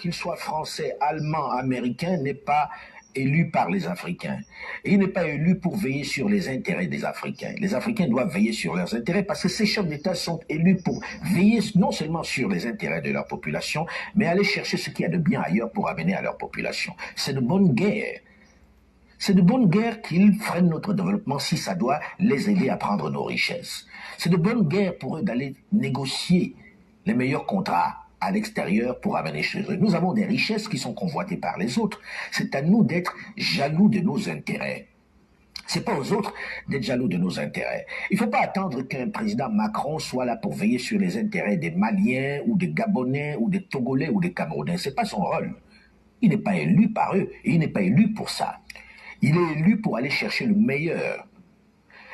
qu'il soit français, allemand, américain, n'est pas élu par les Africains. Et il n'est pas élu pour veiller sur les intérêts des Africains. Les Africains doivent veiller sur leurs intérêts parce que ces chefs d'État sont élus pour veiller non seulement sur les intérêts de leur population, mais aller chercher ce qu'il y a de bien ailleurs pour amener à leur population. C'est de bonne guerre. C'est de bonne guerre qu'ils freinent notre développement si ça doit les aider à prendre nos richesses. C'est de bonne guerre pour eux d'aller négocier les meilleurs contrats à l'extérieur pour amener chez eux. Nous avons des richesses qui sont convoitées par les autres. C'est à nous d'être jaloux de nos intérêts. C'est pas aux autres d'être jaloux de nos intérêts. Il ne faut pas attendre qu'un président Macron soit là pour veiller sur les intérêts des Maliens ou des Gabonais ou des Togolais ou des Camerounais. C'est pas son rôle. Il n'est pas élu par eux et il n'est pas élu pour ça. Il est élu pour aller chercher le meilleur.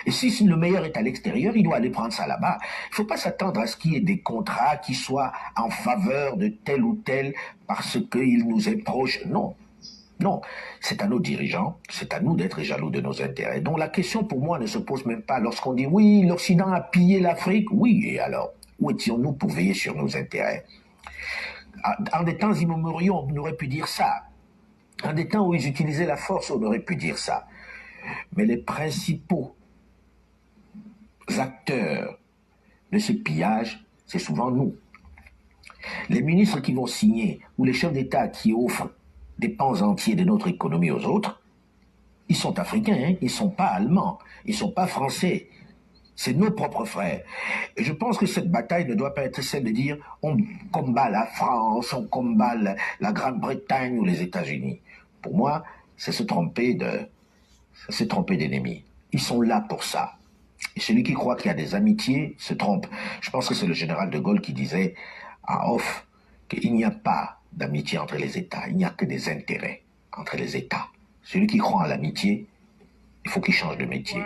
Et si le meilleur est à l'extérieur, il doit aller prendre ça là-bas. Il ne faut pas s'attendre à ce qu'il y ait des contrats qui soient en faveur de tel ou tel parce qu'il nous est proche. Non. Non. C'est à nos dirigeants, c'est à nous d'être jaloux de nos intérêts. Donc la question pour moi ne se pose même pas lorsqu'on dit oui, l'Occident a pillé l'Afrique. Oui, et alors, où étions-nous pour veiller sur nos intérêts? En des temps immémoriaux, on aurait pu dire ça. En des temps où ils utilisaient la force, on aurait pu dire ça. Mais les principaux acteurs de ces pillages, c'est souvent nous. Les ministres qui vont signer ou les chefs d'État qui offrent des pans entiers de notre économie aux autres, ils sont africains, hein? Ils ne sont pas allemands, ils ne sont pas français. C'est nos propres frères. Et je pense que cette bataille ne doit pas être celle de dire on combat la France, on combat la Grande-Bretagne ou les États-Unis. Pour moi, c'est se tromper d'ennemis. Ils sont là pour ça. Et celui qui croit qu'il y a des amitiés se trompe. Je pense que c'est le général de Gaulle qui disait à off qu'il n'y a pas d'amitié entre les États, il n'y a que des intérêts entre les États. Celui qui croit en l'amitié, il faut qu'il change de métier.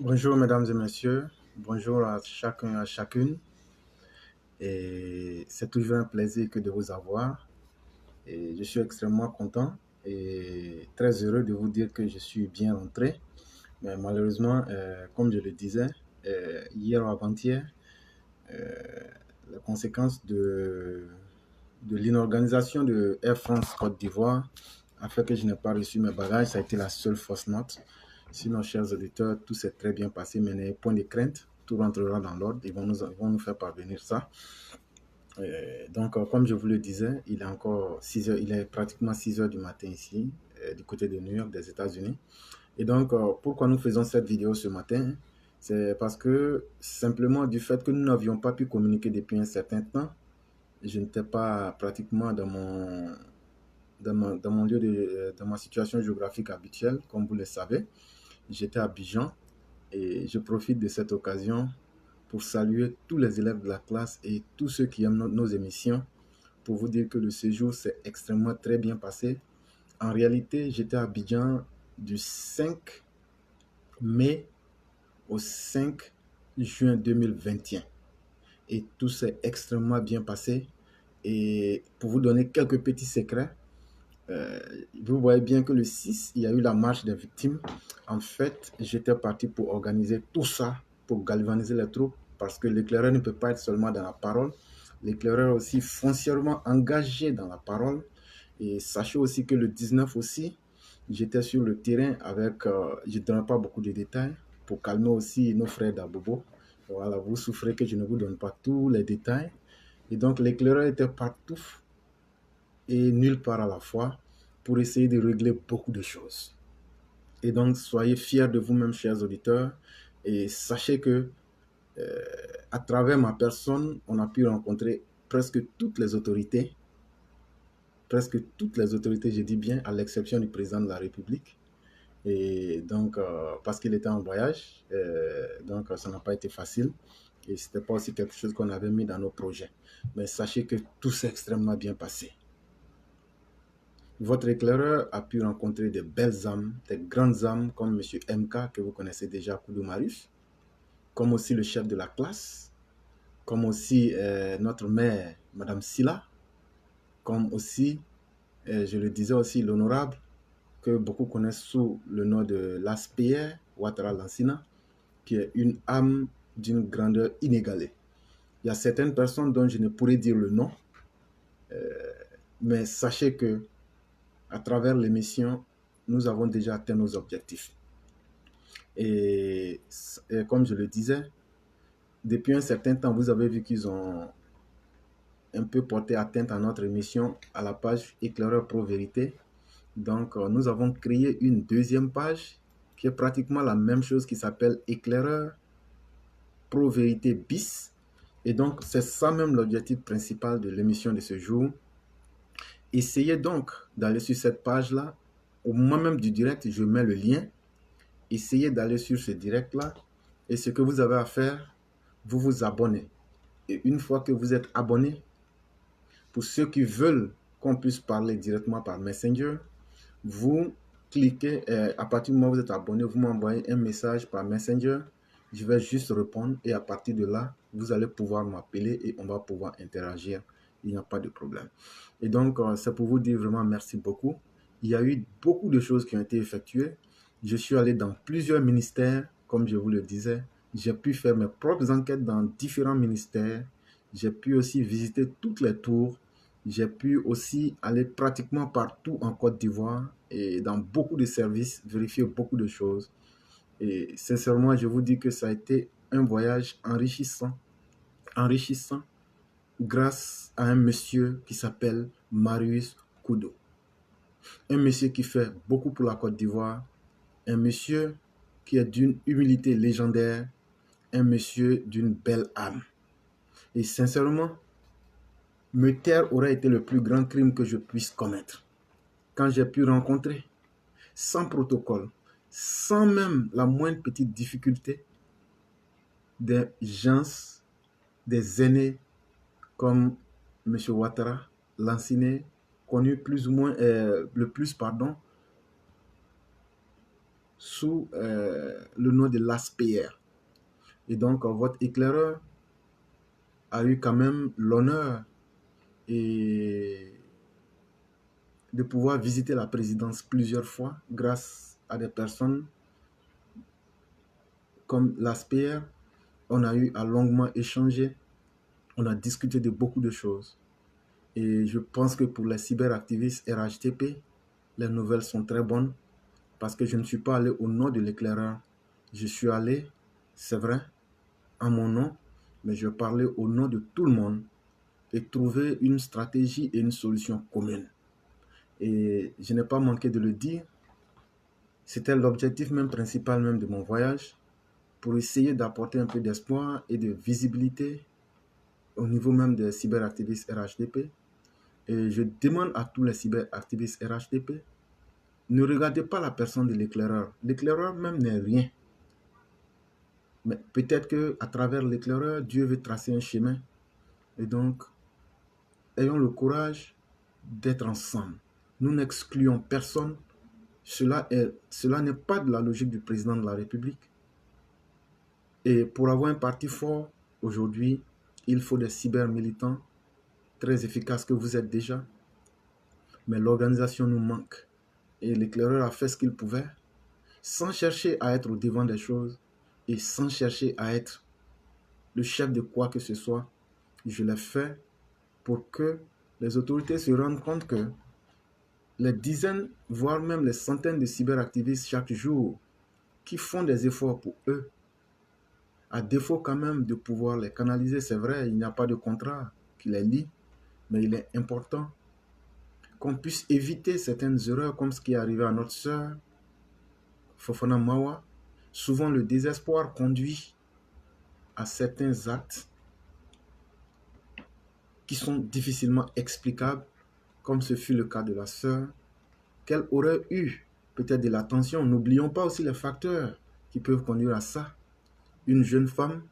Bonjour mesdames et messieurs, bonjour à chacun et à chacune. Et c'est toujours un plaisir que de vous avoir. Et je suis extrêmement content et très heureux de vous dire que je suis bien rentré. Mais malheureusement, comme je le disais, hier ou avant-hier, les conséquences de l'inorganisation de Air France Côte d'Ivoire a fait que je n'ai pas reçu mes bagages. Ça a été la seule fausse note. Sinon, chers auditeurs, tout s'est très bien passé, mais n'ayez point de crainte, tout rentrera dans l'ordre. Ils vont nous faire parvenir ça. Donc, comme je vous le disais, il est encore 6 heures, il est pratiquement 6 heures du matin ici, du côté de New York, des États-Unis. Et donc, pourquoi nous faisons cette vidéo ce matin? C'est parce que simplement du fait que nous n'avions pas pu communiquer depuis un certain temps, je n'étais pas pratiquement dans mon lieu dans ma situation géographique habituelle, comme vous le savez. J'étais à Abidjan et je profite de cette occasion pour saluer tous les élèves de la classe et tous ceux qui aiment nos émissions, pour vous dire que le séjour s'est extrêmement très bien passé. En réalité, j'étais à Abidjan du 5 mai au 5 juin 2021 et tout s'est extrêmement bien passé. Et pour vous donner quelques petits secrets, vous voyez bien que le 6, il y a eu la marche des victimes. En fait, j'étais parti pour organiser tout ça, pour galvaniser les troupes, parce que l'éclaireur ne peut pas être seulement dans la parole. L'éclaireur est aussi foncièrement engagé dans la parole. Et sachez aussi que le 19 aussi, j'étais sur le terrain avec, je ne donne pas beaucoup de détails, pour calmer aussi nos frères d'Abobo. Voilà, vous souffrez que je ne vous donne pas tous les détails. Et donc l'éclaireur était partout et nulle part à la fois pour essayer de régler beaucoup de choses. Et donc, soyez fiers de vous-même, chers auditeurs, et sachez que à travers ma personne, on a pu rencontrer presque toutes les autorités, je dis bien, à l'exception du président de la République. Et donc, parce qu'il était en voyage, donc ça n'a pas été facile. Et ce n'était pas aussi quelque chose qu'on avait mis dans nos projets. Mais sachez que tout s'est extrêmement bien passé. Votre éclaireur a pu rencontrer des belles âmes, des grandes âmes comme M. MK, que vous connaissez déjà, Koudou Marius, comme aussi le chef de la classe, comme aussi notre mère, Madame Silla, comme aussi, je le disais aussi, l'honorable, que beaucoup connaissent sous le nom de l'Aspierre, Ouattara Lansina, qui est une âme d'une grandeur inégalée. Il y a certaines personnes dont je ne pourrais dire le nom, mais sachez que à travers l'émission, nous avons déjà atteint nos objectifs. Et comme je le disais, depuis un certain temps, vous avez vu qu'ils ont un peu porté atteinte à notre émission à la page Éclaireur Pro Vérité. Donc, nous avons créé une deuxième page qui est pratiquement la même chose, qui s'appelle Éclaireur Pro Vérité bis. Et donc, c'est ça même l'objectif principal de l'émission de ce jour. Essayez donc d'aller sur cette page-là. Au moment même du direct, je mets le lien. Essayez d'aller sur ce direct-là. Et ce que vous avez à faire, vous vous abonnez. Et une fois que vous êtes abonné, pour ceux qui veulent qu'on puisse parler directement par Messenger, vous cliquez, à partir du moment où vous êtes abonné, vous m'envoyez un message par Messenger. Je vais juste répondre et à partir de là, vous allez pouvoir m'appeler et on va pouvoir interagir. Il n'y a pas de problème. Et donc, c'est pour vous dire vraiment merci beaucoup. Il y a eu beaucoup de choses qui ont été effectuées. Je suis allé dans plusieurs ministères, comme je vous le disais. J'ai pu faire mes propres enquêtes dans différents ministères. J'ai pu aussi visiter toutes les tours. J'ai pu aussi aller pratiquement partout en Côte d'Ivoire et dans beaucoup de services, vérifier beaucoup de choses. Et sincèrement, je vous dis que ça a été un voyage enrichissant grâce à un monsieur qui s'appelle Marius Kudo. Un monsieur qui fait beaucoup pour la Côte d'Ivoire, un monsieur qui est d'une humilité légendaire, un monsieur d'une belle âme. Et sincèrement, me taire aurait été le plus grand crime que je puisse commettre. Quand j'ai pu rencontrer, sans protocole, sans même la moindre petite difficulté, des gens, des aînés comme M. Ouattara, Lanciné, connu plus ou moins, sous le nom de l'ASPR. Et donc, votre éclaireur a eu quand même l'honneur et de pouvoir visiter la présidence plusieurs fois grâce à des personnes comme l'ASPR. On a eu à longuement échanger, on a discuté de beaucoup de choses. Et je pense que pour les cyberactivistes RHTP, les nouvelles sont très bonnes parce que je ne suis pas allé au nom de l'éclaireur. Je suis allé, c'est vrai, en mon nom, mais je parlais au nom de tout le monde et trouver une stratégie et une solution commune. Et je n'ai pas manqué de le dire, c'était l'objectif même principal même de mon voyage, pour essayer d'apporter un peu d'espoir et de visibilité au niveau même des cyberactivistes RHDP. Et je demande à tous les cyberactivistes RHDP, ne regardez pas la personne de l'éclaireur. L'éclaireur même n'est rien. Mais peut-être qu'à travers l'éclaireur, Dieu veut tracer un chemin. Et donc, ayons le courage d'être ensemble. Nous n'excluons personne. Cela n'est pas de la logique du président de la République. Et pour avoir un parti fort, aujourd'hui, il faut des cybermilitants très efficaces que vous êtes déjà. Mais l'organisation nous manque. Et l'éclaireur a fait ce qu'il pouvait, sans chercher à être au devant des choses et sans chercher à être le chef de quoi que ce soit. Je l'ai fait pour que les autorités se rendent compte que les dizaines, voire même les centaines de cyberactivistes chaque jour qui font des efforts pour eux, à défaut quand même de pouvoir les canaliser, c'est vrai, il n'y a pas de contrat qui les lie, mais il est important qu'on puisse éviter certaines erreurs comme ce qui est arrivé à notre sœur, Fofana Mawa. Souvent, le désespoir conduit à certains actes qui sont difficilement explicables, comme ce fut le cas de la sœur, qu'elle aurait eu peut-être de l'attention. N'oublions pas aussi les facteurs qui peuvent conduire à ça. Une jeune femme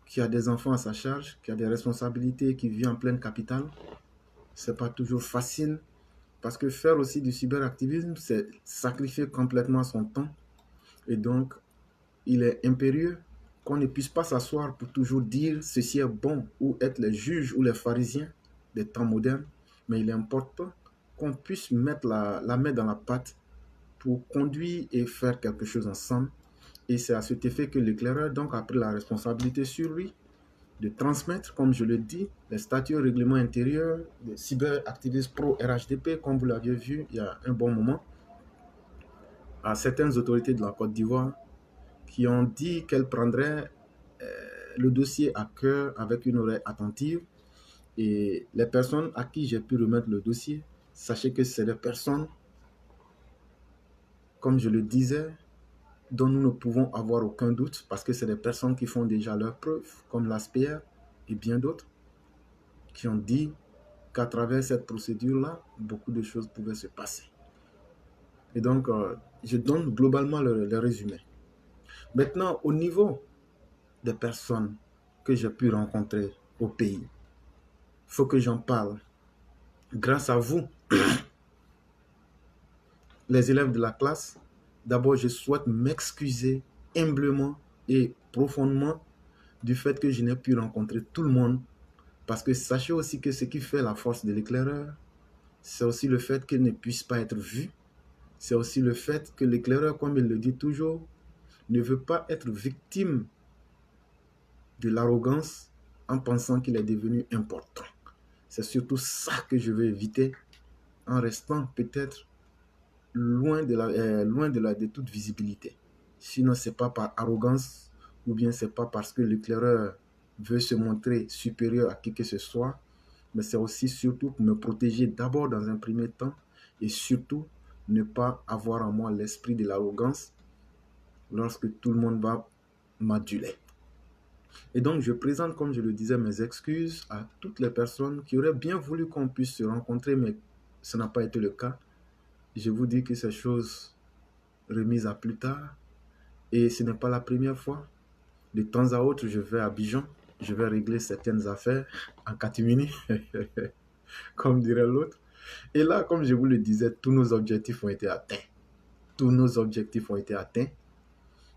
qui a des enfants à sa charge, qui a des responsabilités, qui vit en pleine capitale, c'est pas toujours facile parce que faire aussi du cyberactivisme, c'est sacrifier complètement son temps. Et donc, il est impérieux qu'on ne puisse pas s'asseoir pour toujours dire ceci est bon ou être les juges ou les pharisiens des temps modernes, mais il est important qu'on puisse mettre la main dans la pâte pour conduire et faire quelque chose ensemble. Et c'est à cet effet que l'éclaireur donc a pris la responsabilité sur lui de transmettre, comme je le dis, les statuts règlements intérieurs des cyberactivistes pro-RHDP, comme vous l'aviez vu il y a un bon moment, à certaines autorités de la Côte d'Ivoire qui ont dit qu'elles prendraient le dossier à cœur avec une oreille attentive. Et les personnes à qui j'ai pu remettre le dossier, sachez que c'est des personnes, comme je le disais, dont nous ne pouvons avoir aucun doute parce que c'est des personnes qui font déjà leurs preuves, comme l'ASPR et bien d'autres, qui ont dit qu'à travers cette procédure-là, beaucoup de choses pouvaient se passer. Et donc, je donne globalement le résumé. Maintenant, au niveau des personnes que j'ai pu rencontrer au pays, il faut que j'en parle. Grâce à vous, les élèves de la classe, d'abord, je souhaite m'excuser humblement et profondément du fait que je n'ai pu rencontrer tout le monde. Parce que sachez aussi que ce qui fait la force de l'éclaireur, c'est aussi le fait qu'il ne puisse pas être vu. C'est aussi le fait que l'éclaireur, comme il le dit toujours, ne veut pas être victime de l'arrogance en pensant qu'il est devenu important. C'est surtout ça que je veux éviter en restant peut-être loin de toute visibilité. Sinon, ce n'est pas par arrogance ou bien ce n'est pas parce que l'éclaireur veut se montrer supérieur à qui que ce soit, mais c'est aussi surtout pour me protéger d'abord dans un premier temps et surtout ne pas avoir en moi l'esprit de l'arrogance lorsque tout le monde va m'aduler. Et donc, je présente, comme je le disais, mes excuses à toutes les personnes qui auraient bien voulu qu'on puisse se rencontrer, mais ce n'a pas été le cas. Je vous dis que ces choses remises à plus tard, et ce n'est pas la première fois. De temps à autre, je vais à Abidjan, je vais régler certaines affaires en catimini, comme dirait l'autre. Et là, comme je vous le disais, tous nos objectifs ont été atteints. Tous nos objectifs ont été atteints.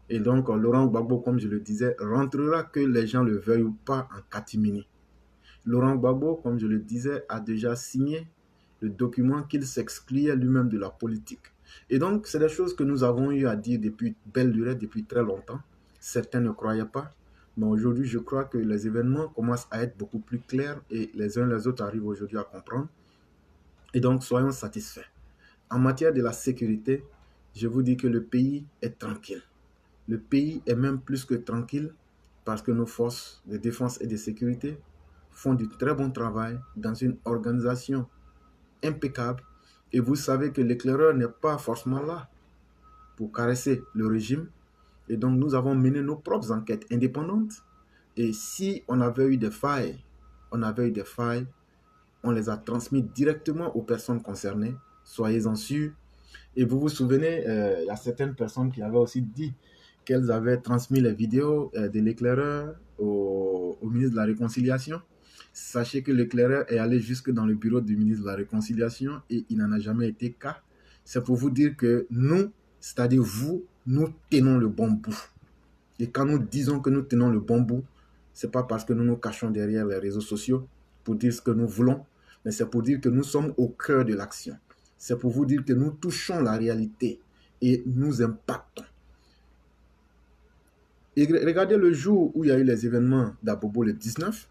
Et donc, Laurent Gbagbo, comme je le disais, rentrera que les gens le veuillent ou pas en catimini. Laurent Gbagbo, comme je le disais, a déjà signé le document qu'il s'excluait lui-même de la politique. Et donc, c'est des choses que nous avons eu à dire depuis belle lurette, depuis très longtemps. Certains ne croyaient pas, mais aujourd'hui, je crois que les événements commencent à être beaucoup plus clairs et les uns les autres arrivent aujourd'hui à comprendre. Et donc, soyons satisfaits. En matière de la sécurité, je vous dis que le pays est tranquille. Le pays est même plus que tranquille parce que nos forces de défense et de sécurité font du très bon travail dans une organisation impeccable. Et vous savez que l'éclaireur n'est pas forcément là pour caresser le régime. Et donc, nous avons mené nos propres enquêtes indépendantes. Et si on avait eu des failles, on les a transmises directement aux personnes concernées. Soyez-en sûrs. Et vous vous souvenez, il y a certaines personnes qui avaient aussi dit qu'elles avaient transmis les vidéos de l'éclaireur au ministre de la Réconciliation. Sachez que l'éclaireur est allé jusque dans le bureau du ministre de la Réconciliation et il n'en a jamais été cas. C'est pour vous dire que nous, c'est-à-dire vous, nous tenons le bon bout. Et quand nous disons que nous tenons le bon bout, ce n'est pas parce que nous nous cachons derrière les réseaux sociaux pour dire ce que nous voulons, mais c'est pour dire que nous sommes au cœur de l'action. C'est pour vous dire que nous touchons la réalité et nous impactons. Et regardez le jour où il y a eu les événements d'Abobo le 19,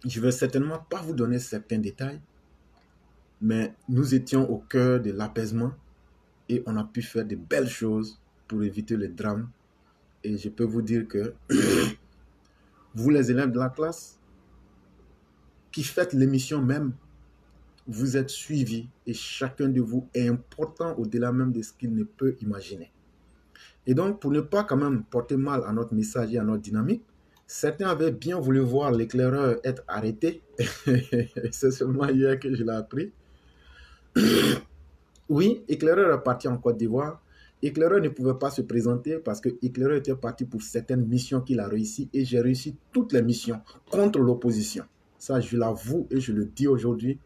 je ne vais certainement pas vous donner certains détails, mais nous étions au cœur de l'apaisement et on a pu faire de belles choses pour éviter le drame. Et je peux vous dire que vous, les élèves de la classe, qui faites l'émission même, vous êtes suivis et chacun de vous est important au-delà même de ce qu'il ne peut imaginer. Et donc, pour ne pas quand même porter mal à notre message et à notre dynamique, certains avaient bien voulu voir l'éclaireur être arrêté. C'est seulement hier que je l'ai appris. Oui, éclaireur est parti en Côte d'Ivoire. Éclaireur ne pouvait pas se présenter parce que éclaireur était parti pour certaines missions qu'il a réussi et j'ai réussi toutes les missions contre l'opposition. Ça, je l'avoue et je le dis aujourd'hui.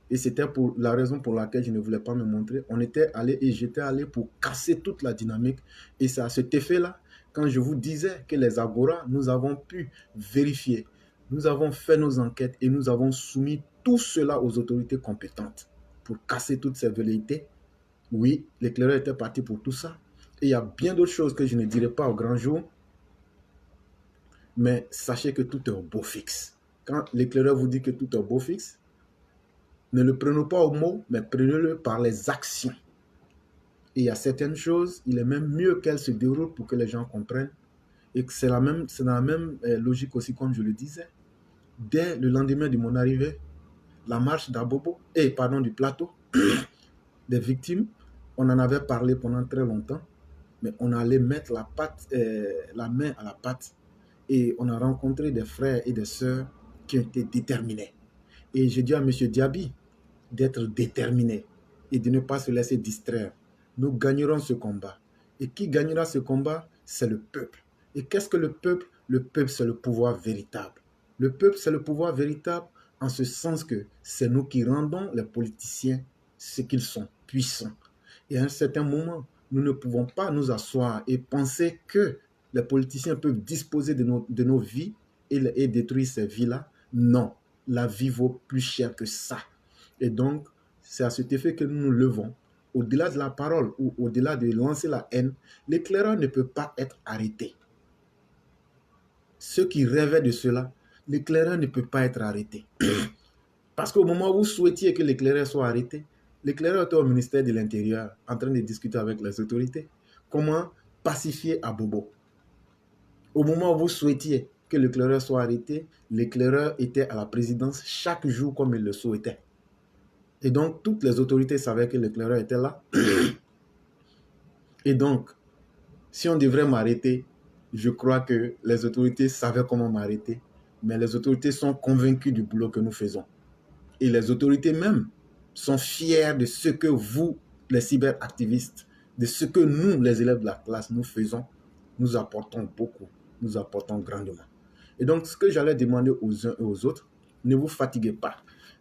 Et c'était pour la raison pour laquelle je ne voulais pas me montrer. On était allé et j'étais allé pour casser toute la dynamique. Et c'est à cet effet-là, quand je vous disais que les Agora, nous avons pu vérifier, nous avons fait nos enquêtes et nous avons soumis tout cela aux autorités compétentes pour casser toutes ces velléités. Oui, l'éclaireur était parti pour tout ça. Et il y a bien d'autres choses que je ne dirai pas au grand jour. Mais sachez que tout est au beau fixe. Quand l'éclaireur vous dit que tout est au beau fixe, ne le prenez pas au mot, mais prenez-le par les actions. Et il y a certaines choses, il est même mieux qu'elles se déroulent pour que les gens comprennent. Et que c'est dans la même logique aussi, comme je le disais. Dès le lendemain de mon arrivée, la marche d'Abobo, du plateau, des victimes, on en avait parlé pendant très longtemps, mais on allait mettre la main à la pâte. Et on a rencontré des frères et des sœurs qui ont été déterminés. Et j'ai dit à M. Diaby d'être déterminé et de ne pas se laisser distraire. Nous gagnerons ce combat. Et qui gagnera ce combat? C'est le peuple. Et qu'est-ce que le peuple? Le peuple, c'est le pouvoir véritable. Le peuple, c'est le pouvoir véritable en ce sens que c'est nous qui rendons les politiciens ce qu'ils sont, puissants. Et à un certain moment, nous ne pouvons pas nous asseoir et penser que les politiciens peuvent disposer de nos vies et détruire ces vies-là. Non, la vie vaut plus cher que ça. Et donc, c'est à cet effet que nous nous levons. Au-delà de la parole ou au-delà de lancer la haine, l'éclaireur ne peut pas être arrêté. Ceux qui rêvaient de cela, l'éclaireur ne peut pas être arrêté. Parce qu'au moment où vous souhaitiez que l'éclaireur soit arrêté, l'éclaireur était au ministère de l'Intérieur en train de discuter avec les autorités. Comment pacifié à Bobo. Au moment où vous souhaitiez que l'éclaireur soit arrêté, l'éclaireur était à la présidence chaque jour comme il le souhaitait. Et donc, toutes les autorités savaient que l'éclaireur était là. Et donc, si on devrait m'arrêter, je crois que les autorités savaient comment m'arrêter, mais les autorités sont convaincues du boulot que nous faisons. Et les autorités même sont fiers de ce que vous, les cyberactivistes, de ce que nous, les élèves de la classe, nous faisons. Nous apportons beaucoup, nous apportons grandement. Et donc, ce que j'allais demander aux uns et aux autres, ne vous fatiguez pas.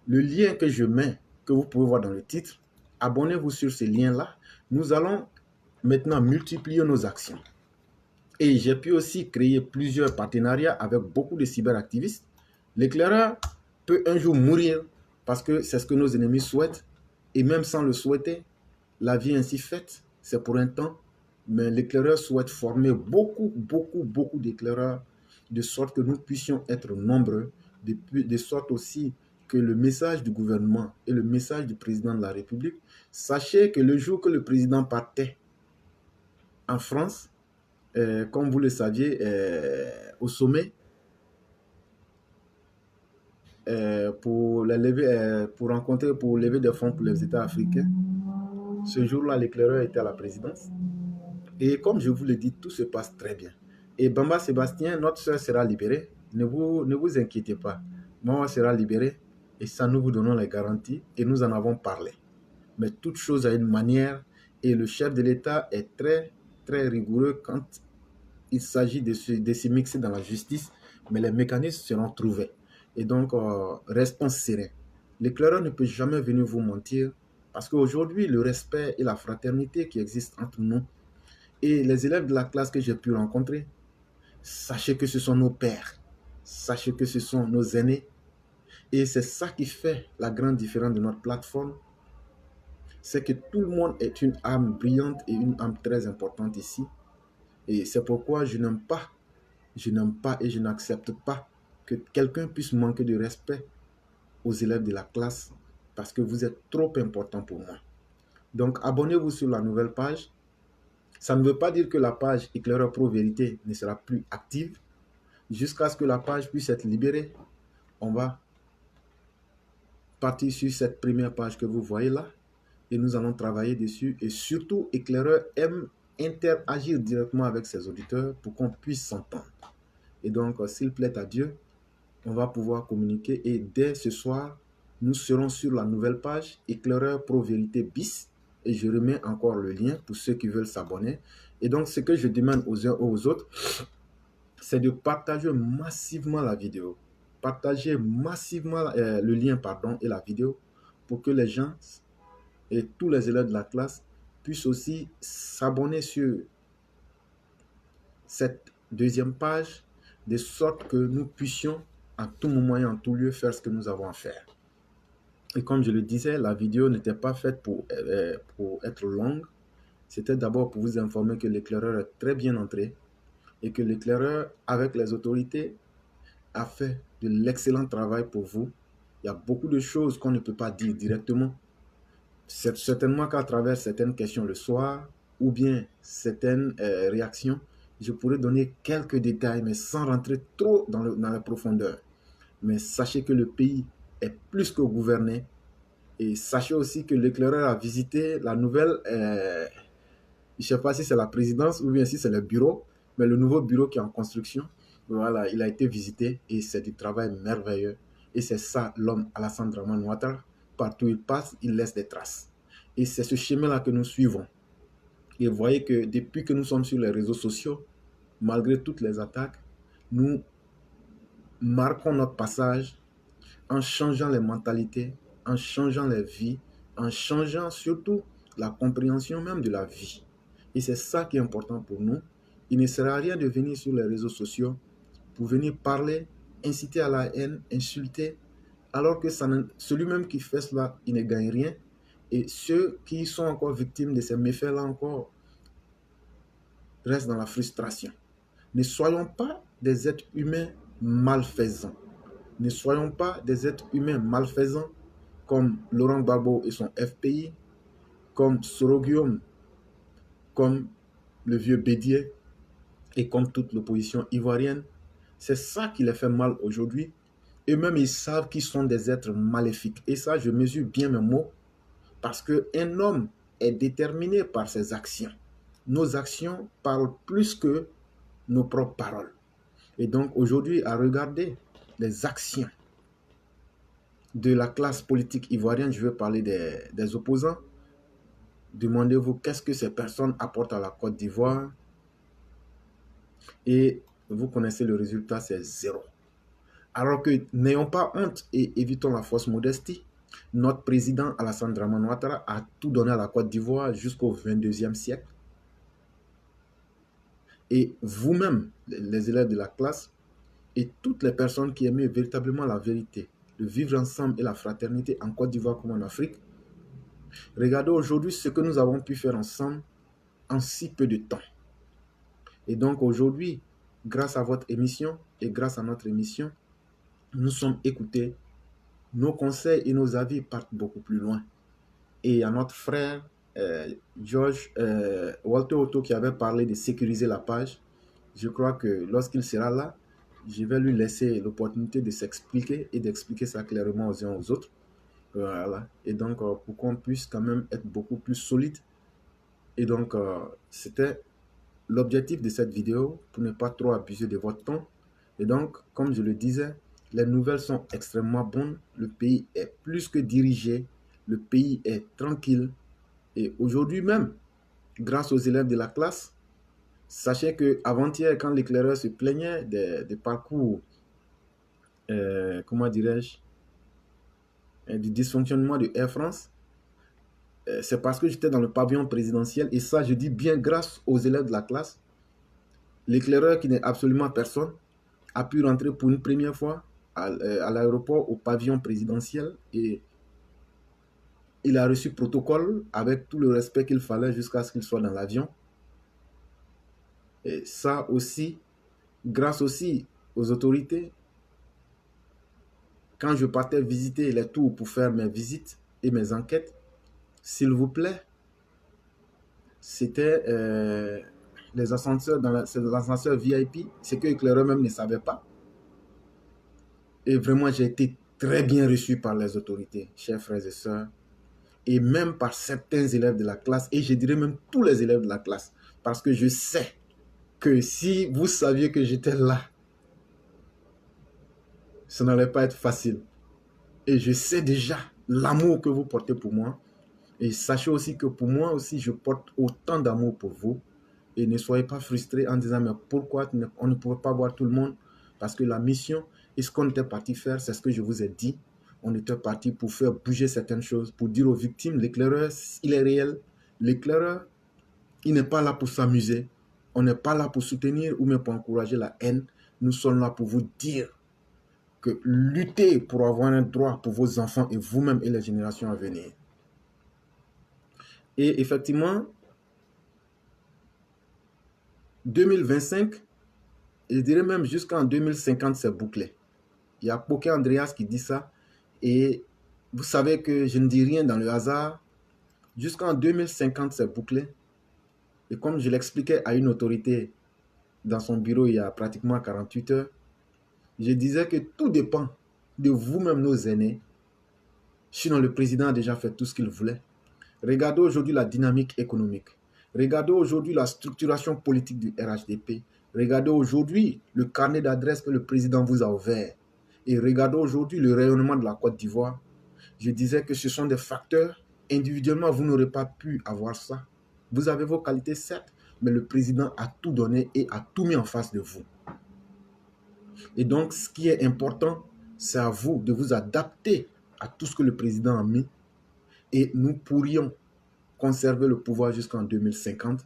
Le lien que je mets, que vous pouvez voir dans le titre, abonnez-vous sur ce lien-là. Nous allons maintenant multiplier nos actions. Et j'ai pu aussi créer plusieurs partenariats avec beaucoup de cyberactivistes. L'éclaireur peut un jour mourir parce que c'est ce que nos ennemis souhaitent. Et même sans le souhaiter, la vie ainsi faite, c'est pour un temps. Mais l'éclaireur souhaite former beaucoup d'éclaireurs de sorte que nous puissions être nombreux, de sorte aussi que le message du gouvernement et le message du président de la République, sachez que le jour que le président partait en France, comme vous le saviez, au sommet, pour lever des fonds pour les États africains. Ce jour-là, l'éclaireur était à la présidence. Et comme je vous l'ai dit, tout se passe très bien. Et Bamba Sébastien, notre soeur sera libérée. Ne vous inquiétez pas. Maman sera libérée. Et ça, nous vous donnons les garanties. Et nous en avons parlé. Mais toute chose a une manière. Et le chef de l'État est très rigoureux quand il s'agit de s'immiscer dans la justice. Mais les mécanismes seront trouvés. Et donc, restons sereins. L'éclaireur ne peut jamais venir vous mentir. Parce qu'aujourd'hui, le respect et la fraternité qui existent entre nous, et les élèves de la classe que j'ai pu rencontrer, sachez que ce sont nos pères, sachez que ce sont nos aînés. Et c'est ça qui fait la grande différence de notre plateforme. C'est que tout le monde est une âme brillante et une âme très importante ici. Et c'est pourquoi je n'aime pas et je n'accepte pas que quelqu'un puisse manquer de respect aux élèves de la classe parce que vous êtes trop important pour moi. Donc abonnez-vous sur la nouvelle page. Ça ne veut pas dire que la page Éclaireur Pro Vérité ne sera plus active. Jusqu'à ce que la page puisse être libérée, on va partir sur cette première page que vous voyez là et nous allons travailler dessus. Et surtout, Éclaireur aime interagir directement avec ses auditeurs pour qu'on puisse s'entendre. Et donc, s'il plaît à Dieu, on va pouvoir communiquer et dès ce soir, nous serons sur la nouvelle page Éclaireur Pro Vérité bis. Et je remets encore le lien pour ceux qui veulent s'abonner. Et donc, ce que je demande aux uns et aux autres, c'est de partager massivement la vidéo. Partager massivement le lien et la vidéo pour que les gens et tous les élèves de la classe puissent aussi s'abonner sur cette deuxième page de sorte que nous puissions à tout moment et en tout lieu faire ce que nous avons à faire. Et comme je le disais, la vidéo n'était pas faite pour être longue. C'était d'abord pour vous informer que l'éclaireur est très bien entré et que l'éclaireur, avec les autorités, a fait de l'excellent travail pour vous. Il y a beaucoup de choses qu'on ne peut pas dire directement. C'est certainement qu'à travers certaines questions le soir ou bien certaines réactions, je pourrais donner quelques détails, mais sans rentrer trop dans la profondeur. Mais sachez que le pays est plus que gouverné. Et sachez aussi que l'éclaireur a visité la nouvelle, je ne sais pas si c'est la présidence ou bien si c'est le bureau, mais le nouveau bureau qui est en construction, voilà, il a été visité et c'est du travail merveilleux. Et c'est ça l'homme Alassane Dramane Ouattara. Partout où il passe, il laisse des traces. Et c'est ce chemin-là que nous suivons. Et vous voyez que depuis que nous sommes sur les réseaux sociaux, malgré toutes les attaques, nous marquons notre passage en changeant les mentalités, en changeant les vies, en changeant surtout la compréhension même de la vie. Et c'est ça qui est important pour nous. Il ne sert à rien de venir sur les réseaux sociaux pour venir parler, inciter à la haine, insulter, alors que celui même qui fait cela, il ne gagne rien. Et ceux qui sont encore victimes de ces méfaits-là encore restent dans la frustration. Ne soyons pas des êtres humains malfaisants. Ne soyons pas des êtres humains malfaisants comme Laurent Gbagbo et son FPI, comme Soro Guillaume, comme le vieux Bédier, et comme toute l'opposition ivoirienne. C'est ça qui les fait mal aujourd'hui. Eux-mêmes, ils savent qu'ils sont des êtres maléfiques. Et ça, je mesure bien mes mots, parce qu'un homme est déterminé par ses actions. Nos actions parlent plus que nos propres paroles. Et donc, aujourd'hui, à regarder les actions de la classe politique ivoirienne, je veux parler des opposants. Demandez-vous qu'est-ce que ces personnes apportent à la Côte d'Ivoire. Et vous connaissez le résultat, c'est zéro. Alors que n'ayons pas honte et évitons la fausse modestie. Notre président Alassane Dramane Ouattara a tout donné à la Côte d'Ivoire jusqu'au 22e siècle. Et vous-même, les élèves de la classe, et toutes les personnes qui aiment véritablement la vérité, de vivre ensemble et la fraternité en Côte d'Ivoire comme en Afrique, regardez aujourd'hui ce que nous avons pu faire ensemble en si peu de temps. Et donc aujourd'hui, grâce à votre émission et grâce à notre émission, nous sommes écoutés, nos conseils et nos avis partent beaucoup plus loin. Et à notre frère Walter Otto qui avait parlé de sécuriser la page, je crois que lorsqu'il sera là, je vais lui laisser l'opportunité de s'expliquer et d'expliquer ça clairement aux uns aux autres. Voilà. Et donc, pour qu'on puisse quand même être beaucoup plus solide. Et donc, c'était l'objectif de cette vidéo, pour ne pas trop abuser de votre temps. Et donc, comme je le disais, les nouvelles sont extrêmement bonnes. Le pays est plus que dirigé. Le pays est tranquille. Et aujourd'hui même, grâce aux élèves de la classe, sachez qu'avant-hier, quand l'éclaireur se plaignait des parcours, comment dirais-je, du dysfonctionnement de Air France, c'est parce que j'étais dans le pavillon présidentiel. Et ça, je dis bien grâce aux élèves de la classe. L'éclaireur, qui n'est absolument personne, a pu rentrer pour une première fois à l'aéroport au pavillon présidentiel et il a reçu protocole avec tout le respect qu'il fallait jusqu'à ce qu'il soit dans l'avion. Et ça aussi, grâce aussi aux autorités, quand je partais visiter les tours pour faire mes visites et mes enquêtes, s'il vous plaît, c'était les ascenseurs l'ascenseur VIP, c'est que l'éclaireur même ne savait pas. Et vraiment, j'ai été très bien reçu par les autorités, chers frères et sœurs, et même par certains élèves de la classe, et je dirais même tous les élèves de la classe, parce que je sais que si vous saviez que j'étais là, ça n'allait pas être facile. Et je sais déjà l'amour que vous portez pour moi. Et sachez aussi que pour moi aussi, je porte autant d'amour pour vous. Et ne soyez pas frustrés en disant, mais pourquoi on ne pouvait pas voir tout le monde? Parce que la mission et ce qu'on était parti faire, c'est ce que je vous ai dit. On était parti pour faire bouger certaines choses, pour dire aux victimes, l'éclaireur, il est réel. L'éclaireur, il n'est pas là pour s'amuser. On n'est pas là pour soutenir ou même pour encourager la haine. Nous sommes là pour vous dire que luttez pour avoir un droit pour vos enfants et vous-même et les générations à venir. Et effectivement, 2025, je dirais même jusqu'en 2050, c'est bouclé. Il y a Poké Andreas qui dit ça. Et vous savez que je ne dis rien dans le hasard. Jusqu'en 2050, c'est bouclé. Et comme je l'expliquais à une autorité dans son bureau il y a pratiquement 48 heures, je disais que tout dépend de vous-même, nos aînés. Sinon, le président a déjà fait tout ce qu'il voulait. Regardez aujourd'hui la dynamique économique. Regardez aujourd'hui la structuration politique du RHDP. Regardez aujourd'hui le carnet d'adresses que le président vous a ouvert. Et regardez aujourd'hui le rayonnement de la Côte d'Ivoire. Je disais que ce sont des facteurs. Individuellement, vous n'aurez pas pu avoir ça. Vous avez vos qualités, certes, mais le président a tout donné et a tout mis en face de vous. Et donc, ce qui est important, c'est à vous de vous adapter à tout ce que le président a mis. Et nous pourrions conserver le pouvoir jusqu'en 2050.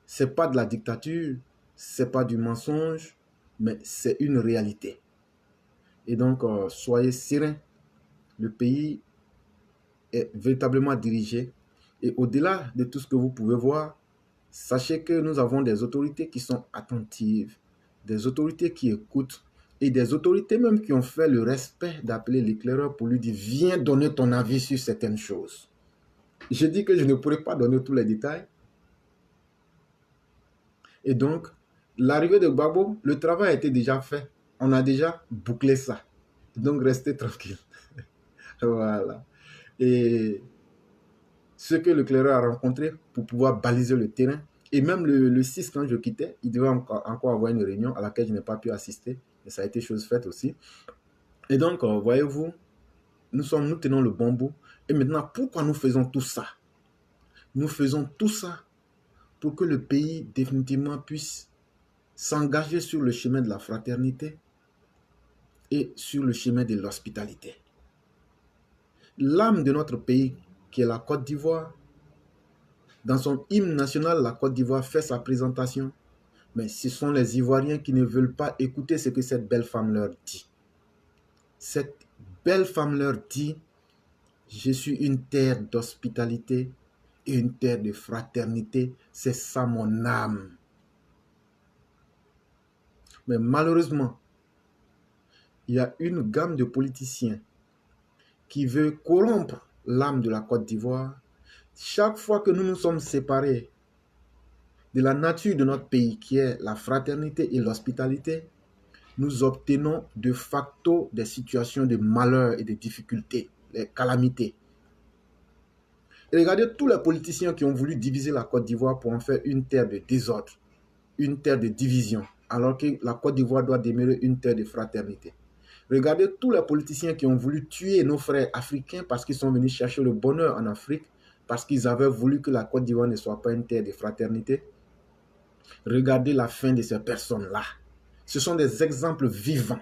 Ce n'est pas de la dictature, ce n'est pas du mensonge, mais c'est une réalité. Et donc, soyez sereins. Le pays est véritablement dirigé. Et au-delà de tout ce que vous pouvez voir, sachez que nous avons des autorités qui sont attentives, des autorités qui écoutent, et des autorités même qui ont fait le respect d'appeler l'éclaireur pour lui dire « Viens donner ton avis sur certaines choses ». Je dis que je ne pourrais pas donner tous les détails, Et donc, l'arrivée de Gbagbo, le travail a été déjà fait. On a déjà bouclé ça. Donc, restez tranquille. Voilà. Et ce que l'éclaireur a rencontré pour pouvoir baliser le terrain, et même le 6, quand je quittais, il devait encore avoir une réunion à laquelle je n'ai pas pu assister. Et ça a été chose faite aussi. Et donc, voyez-vous, nous tenons le bon bout. Et maintenant, pourquoi nous faisons tout ça? Nous faisons tout ça pour que le pays définitivement puisse s'engager sur le chemin de la fraternité et sur le chemin de l'hospitalité. L'âme de notre pays, qui est la Côte d'Ivoire, dans son hymne national, la Côte d'Ivoire fait sa présentation. Mais ce sont les Ivoiriens qui ne veulent pas écouter ce que cette belle femme leur dit. Cette belle femme leur dit, je suis une terre d'hospitalité et une terre de fraternité. C'est ça mon âme. Mais malheureusement, il y a une gamme de politiciens qui veut corrompre l'âme de la Côte d'Ivoire. Chaque fois que nous nous sommes séparés de la nature de notre pays, qui est la fraternité et l'hospitalité, nous obtenons de facto des situations de malheur et de difficultés, des calamités. Et regardez tous les politiciens qui ont voulu diviser la Côte d'Ivoire pour en faire une terre de désordre, une terre de division, alors que la Côte d'Ivoire doit demeurer une terre de fraternité. Regardez tous les politiciens qui ont voulu tuer nos frères africains parce qu'ils sont venus chercher le bonheur en Afrique, parce qu'ils avaient voulu que la Côte d'Ivoire ne soit pas une terre de fraternité. Regardez la fin de ces personnes-là. Ce sont des exemples vivants.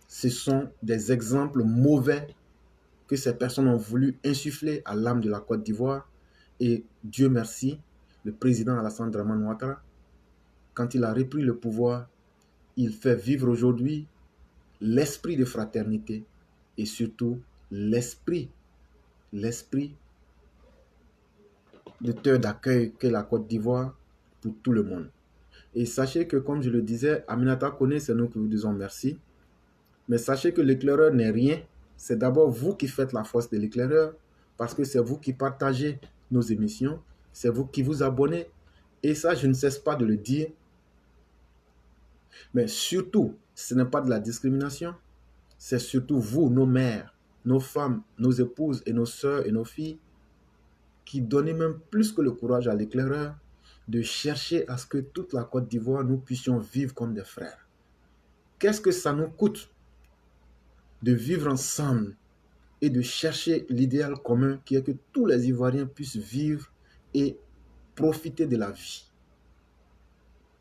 Ce sont des exemples mauvais que ces personnes ont voulu insuffler à l'âme de la Côte d'Ivoire. Et Dieu merci, le président Alassane Dramane Ouattara, quand il a repris le pouvoir, il fait vivre aujourd'hui l'esprit de fraternité et surtout l'esprit de terre d'accueil qu'est la Côte d'Ivoire pour tout le monde. Et sachez que, comme je le disais, Aminata Koné, c'est nous qui vous disons merci. Mais sachez que l'éclaireur n'est rien. C'est d'abord vous qui faites la force de l'éclaireur, parce que c'est vous qui partagez nos émissions, c'est vous qui vous abonnez. Et ça, je ne cesse pas de le dire. Mais surtout, ce n'est pas de la discrimination. C'est surtout vous, nos mères, nos femmes, nos épouses et nos sœurs et nos filles, qui donnez même plus que le courage à l'éclaireur de chercher à ce que toute la Côte d'Ivoire, nous puissions vivre comme des frères. Qu'est-ce que ça nous coûte de vivre ensemble et de chercher l'idéal commun qui est que tous les Ivoiriens puissent vivre et profiter de la vie?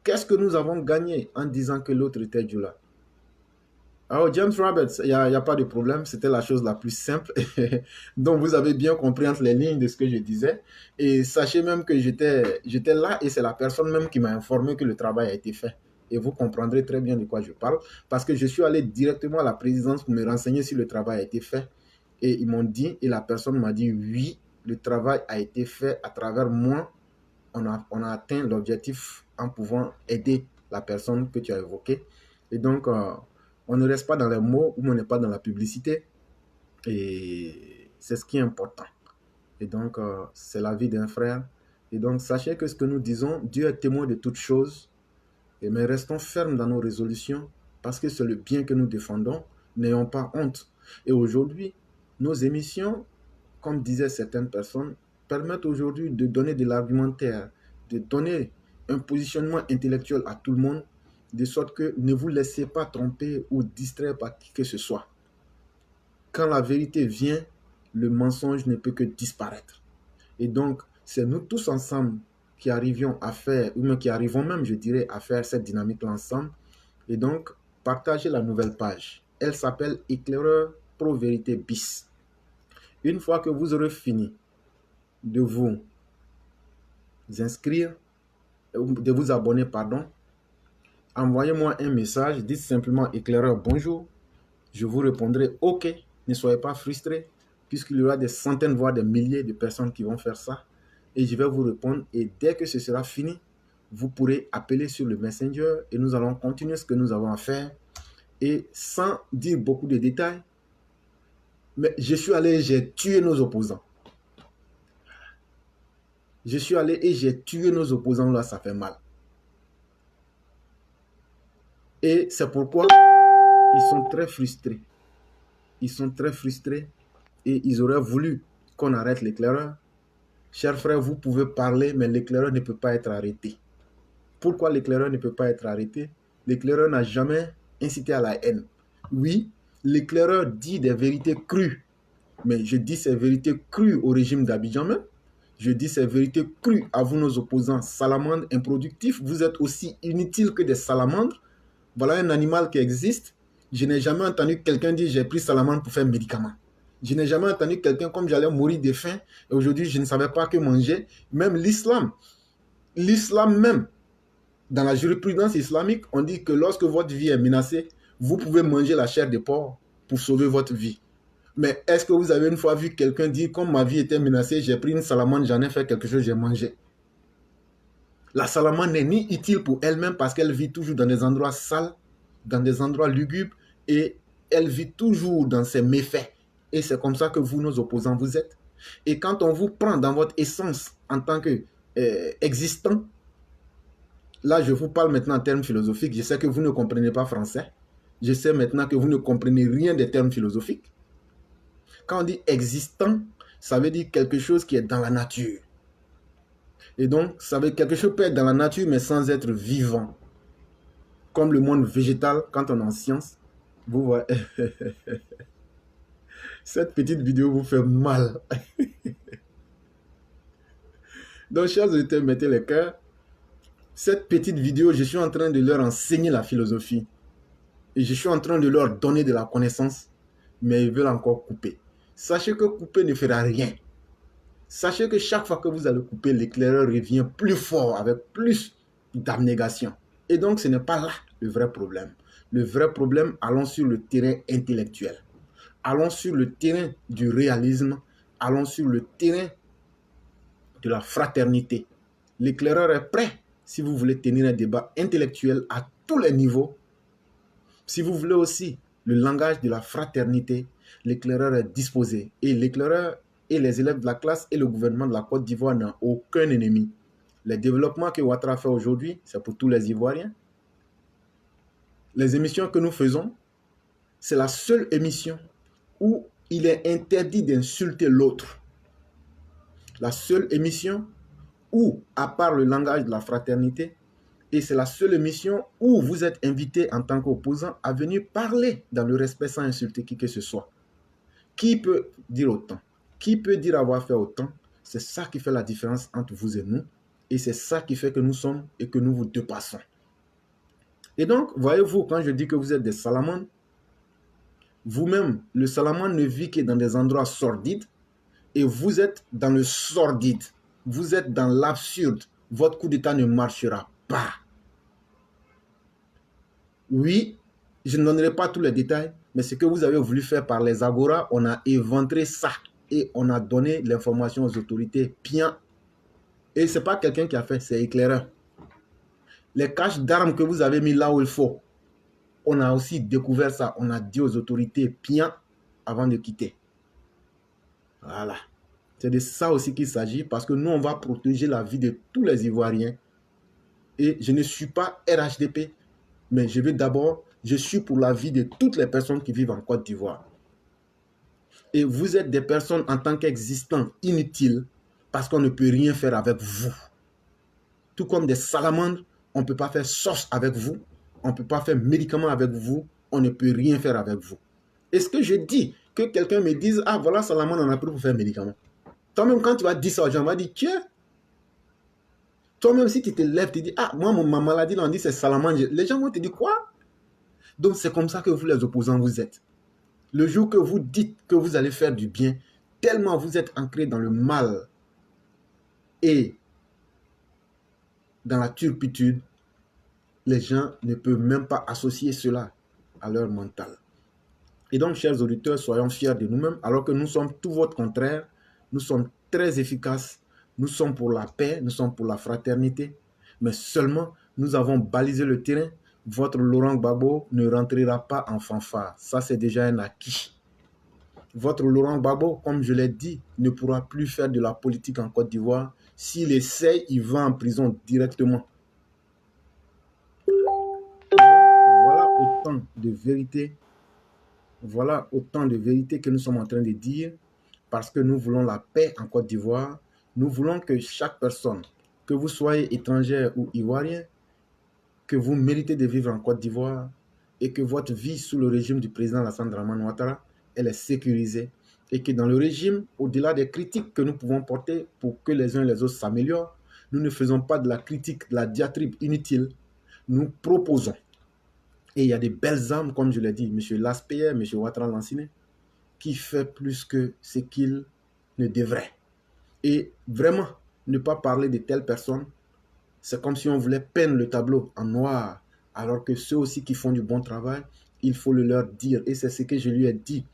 Qu'est-ce que nous avons gagné en disant que l'autre était Djoula? Alors, James Roberts, il n'y a pas de problème, c'était la chose la plus simple. Donc, vous avez bien compris entre les lignes de ce que je disais. Et sachez même que j'étais là et c'est la personne même qui m'a informé que le travail a été fait. Et vous comprendrez très bien de quoi je parle, parce que je suis allé directement à la présidence pour me renseigner si le travail a été fait. Et ils m'ont dit, et la personne m'a dit, oui, le travail a été fait à travers moi. On a atteint l'objectif en pouvant aider la personne que tu as évoquée. Et donc, on ne reste pas dans les mots ou on n'est pas dans la publicité. Et c'est ce qui est important. Et donc, c'est la vie d'un frère. Et donc, sachez que ce que nous disons, Dieu est témoin de toutes choses. Mais restons fermes dans nos résolutions parce que c'est le bien que nous défendons. N'ayons pas honte. Et aujourd'hui, nos émissions, comme disaient certaines personnes, permettent aujourd'hui de donner de l'argumentaire, de donner un positionnement intellectuel à tout le monde, de sorte que ne vous laissez pas tromper ou distraire par qui que ce soit. Quand la vérité vient, le mensonge ne peut que disparaître. Et donc, c'est nous tous ensemble qui arrivions à faire, ou même qui arrivons même, je dirais, à faire cette dynamique-là ensemble. Et donc, partagez la nouvelle page. Elle s'appelle Éclaireur Pro Vérité Bis. Une fois que vous aurez fini de vous inscrire, de vous abonner, pardon, envoyez-moi un message, dites simplement Éclaireur bonjour. Je vous répondrai OK, ne soyez pas frustrés, puisqu'il y aura des centaines, voire des milliers de personnes qui vont faire ça. Et je vais vous répondre. Et dès que ce sera fini, vous pourrez appeler sur le Messenger et nous allons continuer ce que nous avons à faire. Et sans dire beaucoup de détails, mais je suis allé et j'ai tué nos opposants. Je suis allé et j'ai tué nos opposants, là, ça fait mal. Et c'est pourquoi ils sont très frustrés. Ils sont très frustrés et ils auraient voulu qu'on arrête l'éclaireur. Chers frères, vous pouvez parler, mais l'éclaireur ne peut pas être arrêté. Pourquoi l'éclaireur ne peut pas être arrêté? L'éclaireur n'a jamais incité à la haine. Oui, l'éclaireur dit des vérités crues, mais je dis ces vérités crues au régime d'Abidjan même. Je dis ces vérités crues à vous, nos opposants, salamandres improductifs. Vous êtes aussi inutiles que des salamandres. Voilà un animal qui existe. Je n'ai jamais entendu quelqu'un dire j'ai pris salamandre pour faire médicament. Je n'ai jamais entendu quelqu'un comme j'allais mourir de faim et aujourd'hui je ne savais pas que manger. Même l'islam même, dans la jurisprudence islamique, on dit que lorsque votre vie est menacée, vous pouvez manger la chair de porc pour sauver votre vie. Mais est-ce que vous avez une fois vu quelqu'un dire comme ma vie était menacée, j'ai pris une salamandre, j'en ai fait quelque chose, j'ai mangé? La salamandre n'est ni utile pour elle-même parce qu'elle vit toujours dans des endroits sales, dans des endroits lugubres et elle vit toujours dans ses méfaits. Et c'est comme ça que vous, nos opposants, vous êtes. Et quand on vous prend dans votre essence en tant qu'existant, là je vous parle maintenant en termes philosophiques, je sais que vous ne comprenez pas français, je sais maintenant que vous ne comprenez rien des termes philosophiques. Quand on dit existant, ça veut dire quelque chose qui est dans la nature. Et donc, ça veut dire quelque chose peut être dans la nature, mais sans être vivant. Comme le monde végétal, quand on est en science, vous voyez. Cette petite vidéo vous fait mal. Donc, chers auditeurs, mettez les cœurs. Cette petite vidéo, je suis en train de leur enseigner la philosophie. Et je suis en train de leur donner de la connaissance, mais ils veulent encore couper. Sachez que couper ne fera rien. Sachez que chaque fois que vous allez couper, l'éclaireur revient plus fort, avec plus d'abnégation. Et donc, ce n'est pas là le vrai problème. Le vrai problème, allons sur le terrain intellectuel. Allons sur le terrain du réalisme. Allons sur le terrain de la fraternité. L'éclaireur est prêt si vous voulez tenir un débat intellectuel à tous les niveaux. Si vous voulez aussi le langage de la fraternité, l'éclaireur est disposé. Et l'éclaireur et les élèves de la classe et le gouvernement de la Côte d'Ivoire n'ont aucun ennemi. Les développements que Ouattara fait aujourd'hui, c'est pour tous les Ivoiriens. Les émissions que nous faisons, c'est la seule émission où il est interdit d'insulter l'autre. La seule émission où, à part le langage de la fraternité, et c'est la seule émission où vous êtes invité en tant qu'opposant à venir parler dans le respect sans insulter qui que ce soit. Qui peut dire autant? Qui peut dire avoir fait autant? C'est ça qui fait la différence entre vous et nous. Et c'est ça qui fait que nous sommes et que nous vous dépassons. Et donc, voyez-vous, quand je dis que vous êtes des salamandres, vous-même, le salamandre ne vit que dans des endroits sordides et vous êtes dans le sordide. Vous êtes dans l'absurde. Votre coup d'État ne marchera pas. Oui, je ne donnerai pas tous les détails, mais ce que vous avez voulu faire par les Agora, on a éventré ça et on a donné l'information aux autorités bien. Et ce n'est pas quelqu'un qui a fait, c'est éclaireur. Les caches d'armes que vous avez mis là où il faut, on a aussi découvert ça. On a dit aux autorités bien avant de quitter. Voilà. C'est de ça aussi qu'il s'agit parce que nous, on va protéger la vie de tous les Ivoiriens. Et je ne suis pas RHDP, mais je suis pour la vie de toutes les personnes qui vivent en Côte d'Ivoire. Et vous êtes des personnes en tant qu'existants inutiles parce qu'on ne peut rien faire avec vous. Tout comme des salamandres, on ne peut pas faire sauce avec vous, on ne peut pas faire médicament avec vous, on ne peut rien faire avec vous. Est-ce que je dis que quelqu'un me dise, ah voilà, salamandre, on a pris pour faire médicament. Toi-même, quand tu vas dire ça aux gens, on va dire, tiens, toi-même, si tu te lèves, tu dis, ah, moi, ma maladie, là, on dit c'est salamandre. Les gens vont te dire, quoi? Donc, c'est comme ça que vous, les opposants, vous êtes. Le jour que vous dites que vous allez faire du bien, tellement vous êtes ancré dans le mal et dans la turpitude, les gens ne peuvent même pas associer cela à leur mental. Et donc, chers auditeurs, soyons fiers de nous-mêmes, alors que nous sommes tout votre contraire. Nous sommes très efficaces. Nous sommes pour la paix, nous sommes pour la fraternité. Mais seulement, nous avons balisé le terrain. Votre Laurent Gbagbo ne rentrera pas en fanfare. Ça, c'est déjà un acquis. Votre Laurent Gbagbo, comme je l'ai dit, ne pourra plus faire de la politique en Côte d'Ivoire. S'il essaye, il va en prison directement. Voilà autant de vérité. Voilà autant de vérité que nous sommes en train de dire parce que nous voulons la paix en Côte d'Ivoire. Nous voulons que chaque personne, que vous soyez étranger ou ivoirien, que vous méritez de vivre en Côte d'Ivoire et que votre vie sous le régime du président Alassane Dramane Ouattara, elle est sécurisée. Et que dans le régime, au-delà des critiques que nous pouvons porter pour que les uns et les autres s'améliorent, nous ne faisons pas de la critique, de la diatribe inutile. Nous proposons. Et il y a des belles âmes, comme je l'ai dit, M. Laspierre, M. Ouattara Lanciné, qui fait plus que ce qu'il ne devrait. Et vraiment, ne pas parler de telles personnes, c'est comme si on voulait peindre le tableau en noir, alors que ceux aussi qui font du bon travail, il faut le leur dire. Et c'est ce que je lui ai dit.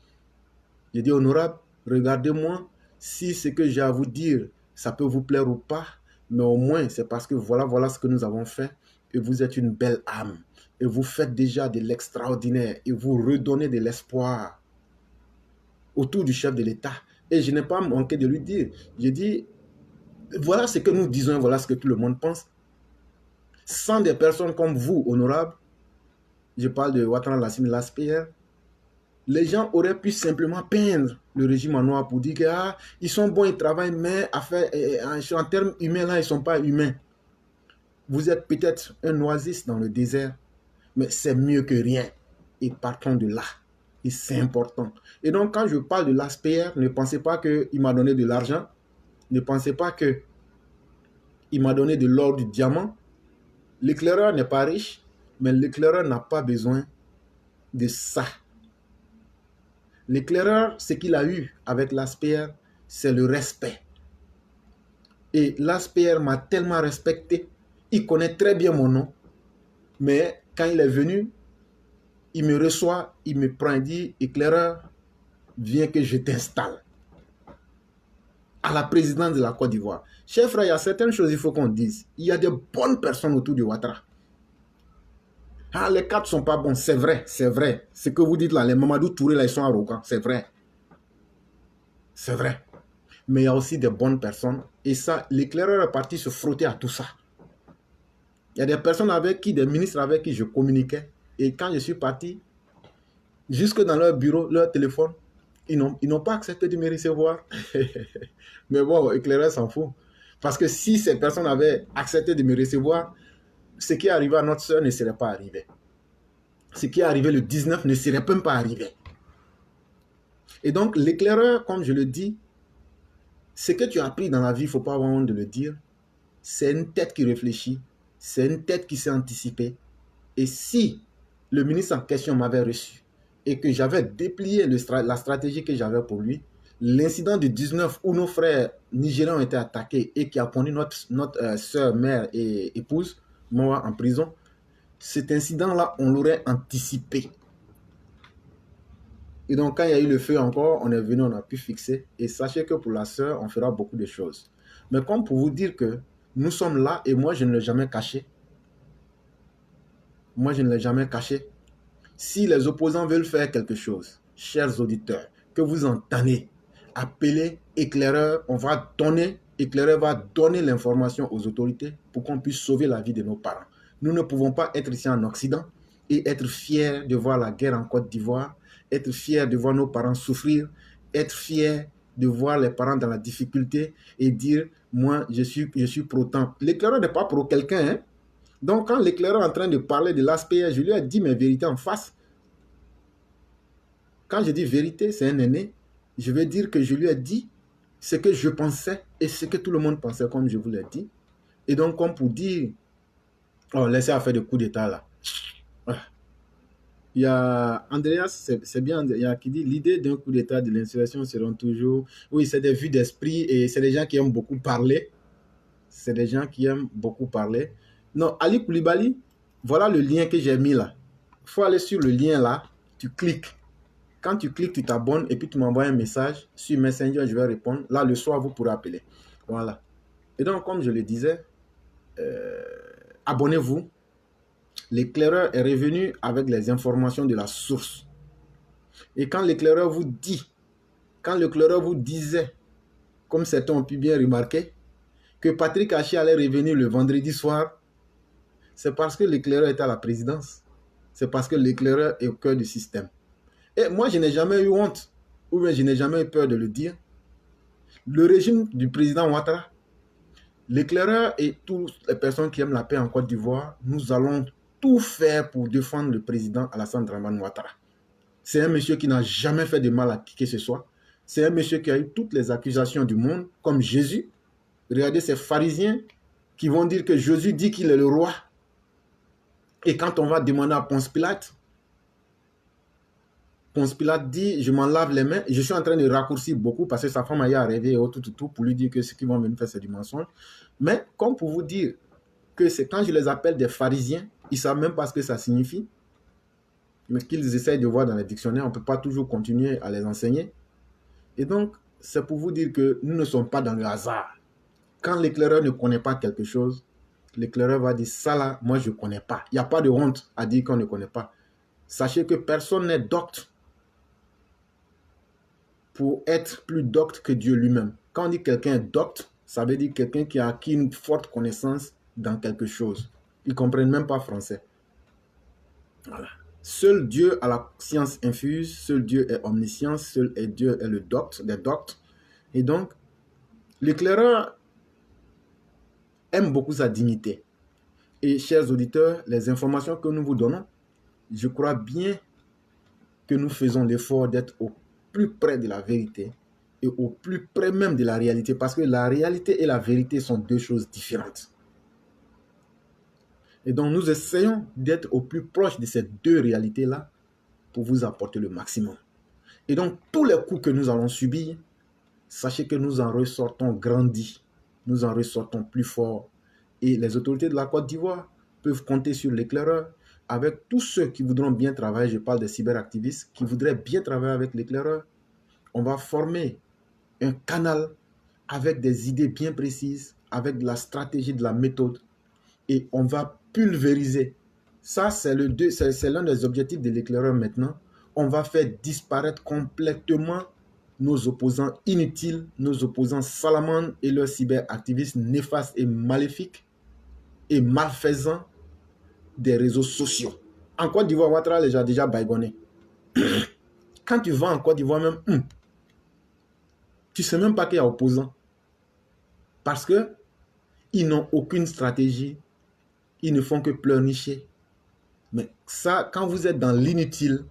J'ai dit, honorable, regardez-moi, si ce que j'ai à vous dire, ça peut vous plaire ou pas, mais au moins, c'est parce que voilà ce que nous avons fait, et vous êtes une belle âme, et vous faites déjà de l'extraordinaire, et vous redonnez de l'espoir autour du chef de l'État. Et je n'ai pas manqué de lui dire, j'ai dit, voilà ce que nous disons, voilà ce que tout le monde pense. Sans des personnes comme vous, honorable, je parle de Ouattara Lassine Laspierre, les gens auraient pu simplement peindre le régime en noir pour dire que ils sont bons, ils travaillent, mais en termes humains, là, ils ne sont pas humains. Vous êtes peut-être un oasis dans le désert, mais c'est mieux que rien. Et partons de là. Et c'est important. Et donc, quand je parle de Laspierre, ne pensez pas qu'il m'a donné de l'argent. Ne pensez pas qu'il m'a donné de l'or, du diamant. L'éclaireur n'est pas riche, mais l'éclaireur n'a pas besoin de ça. L'éclaireur, ce qu'il a eu avec Laspierre, c'est le respect. Et Laspierre m'a tellement respecté. Il connaît très bien mon nom. Mais quand il est venu, il me reçoit, il me prend et dit, éclaireur, viens que je t'installe à la présidence de la Côte d'Ivoire. Chers frères, il y a certaines choses qu'il faut qu'on dise. Il y a de bonnes personnes autour de Ouattara. Les quatre ne sont pas bons, c'est vrai, c'est vrai. Ce que vous dites là, les Mamadou Touré, là, ils sont arrogants, c'est vrai. C'est vrai. Mais il y a aussi des bonnes personnes. Et ça, l'éclaireur est parti se frotter à tout ça. Il y a des personnes avec qui, des ministres avec qui je communiquais. Et quand je suis parti, jusque dans leur bureau, leur téléphone, ils n'ont pas accepté de me recevoir. Mais bon, l'éclaireur s'en fout. Parce que si ces personnes avaient accepté de me recevoir, ce qui est arrivé à notre soeur ne serait pas arrivé. Ce qui est arrivé le 19 ne serait même pas arrivé. Et donc, l'éclaireur, comme je le dis, ce que tu as appris dans la vie, il ne faut pas avoir honte de le dire, c'est une tête qui réfléchit, c'est une tête qui s'est anticipée. Et si le ministre en question m'avait reçu et que j'avais déplié la stratégie que j'avais pour lui, l'incident du 19 où nos frères nigériens ont été attaqués et qui a conduit notre soeur, mère et épouse, moi en prison, cet incident-là, on l'aurait anticipé. Et donc, quand il y a eu le feu encore, on est venu, on a pu fixer. Et sachez que pour la sœur, on fera beaucoup de choses. Mais comme pour vous dire que nous sommes là, et moi, je ne l'ai jamais caché. Moi, je ne l'ai jamais caché. Si les opposants veulent faire quelque chose, chers auditeurs, que vous entendez, appelez éclaireur, éclaireur va donner l'information aux autorités pour qu'on puisse sauver la vie de nos parents. Nous ne pouvons pas être ici en Occident et être fiers de voir la guerre en Côte d'Ivoire, être fiers de voir nos parents souffrir, être fiers de voir les parents dans la difficulté et dire, moi, je suis pro-temps. L'éclaireur n'est pas pro quelqu'un, hein? Donc, quand l'éclaireur est en train de parler de l'aspect, je lui ai dit mes vérités en face. Quand je dis vérité, c'est un aîné. Je veux dire que je lui ai dit ce que je pensais et ce que tout le monde pensait, comme je vous l'ai dit. Et donc, comme pour dire, oh, laissez à faire des coups d'état là. Il y a Andreas, c'est bien, il y a qui dit l'idée d'un coup d'état de l'insurrection seront toujours. Oui, c'est des vues d'esprit et c'est des gens qui aiment beaucoup parler. C'est des gens qui aiment beaucoup parler. Non, Ali Koulibaly, voilà le lien que j'ai mis là. Il faut aller sur le lien là, tu cliques. Quand tu cliques, tu t'abonnes et puis tu m'envoies un message sur Messenger, je vais répondre. Là, le soir, vous pourrez appeler. Voilà. Et donc, comme je le disais, abonnez-vous. L'éclaireur est revenu avec les informations de la source. Et quand l'éclaireur vous dit, quand l'éclaireur vous disait, comme certains ont pu bien remarquer, que Patrick Haché allait revenir le vendredi soir, c'est parce que l'éclaireur était à la présidence. c'est parce que l'éclaireur est au cœur du système. Et moi, je n'ai jamais eu honte, ou bien je n'ai jamais eu peur de le dire. Le régime du président Ouattara, l'éclaireur et toutes les personnes qui aiment la paix en Côte d'Ivoire, nous allons tout faire pour défendre le président Alassane Dramane Ouattara. C'est un monsieur qui n'a jamais fait de mal à qui que ce soit. C'est un monsieur qui a eu toutes les accusations du monde, comme Jésus. Regardez ces pharisiens qui vont dire que Jésus dit qu'il est le roi. Et quand on va demander à Ponce Pilate dit, je m'en lave les mains. Je suis en train de raccourcir beaucoup parce que sa femme a rêvé et tout pour lui dire que ce qu'ils vont venir faire, c'est du mensonge. Mais comme pour vous dire que c'est quand je les appelle des pharisiens, ils ne savent même pas ce que ça signifie. Mais qu'ils essayent de voir dans les dictionnaires, on ne peut pas toujours continuer à les enseigner. Et donc, c'est pour vous dire que nous ne sommes pas dans le hasard. Quand l'éclaireur ne connaît pas quelque chose, l'éclaireur va dire, ça là, moi je ne connais pas. Il n'y a pas de honte à dire qu'on ne connaît pas. Sachez que personne n'est docte pour être plus docte que Dieu lui-même. Quand on dit quelqu'un est docte, ça veut dire quelqu'un qui a acquis une forte connaissance dans quelque chose. Ils ne comprennent même pas français. Voilà. Seul Dieu a la science infuse, seul Dieu est omniscient, seul Dieu est le docte des doctes. Et donc, l'éclaireur aime beaucoup sa dignité. Et chers auditeurs, les informations que nous vous donnons, je crois bien que nous faisons l'effort d'être au plus près de la vérité et au plus près même de la réalité, parce que la réalité et la vérité sont deux choses différentes. Et donc, nous essayons d'être au plus proche de ces deux réalités-là pour vous apporter le maximum. Et donc, tous les coups que nous allons subir, sachez que nous en ressortons grandis, nous en ressortons plus forts. Et les autorités de la Côte d'Ivoire peuvent compter sur l'éclaireur avec tous ceux qui voudront bien travailler. Je parle des cyberactivistes qui voudraient bien travailler avec l'éclaireur. On va former un canal avec des idées bien précises, avec de la stratégie, de la méthode. Et on va pulvériser. Ça, c'est l'un des objectifs de l'éclaireur maintenant. On va faire disparaître complètement nos opposants inutiles, nos opposants salamandres et leurs cyberactivistes néfastes et maléfiques et malfaisants des réseaux sociaux. En Côte d'Ivoire, Ouattara les a déjà baïgonné. Quand tu vas en Côte d'Ivoire même, tu ne sais même pas qu'il y a opposants. Parce qu'ils n'ont aucune stratégie. Ils ne font que pleurnicher. Mais ça, quand vous êtes dans l'inutile,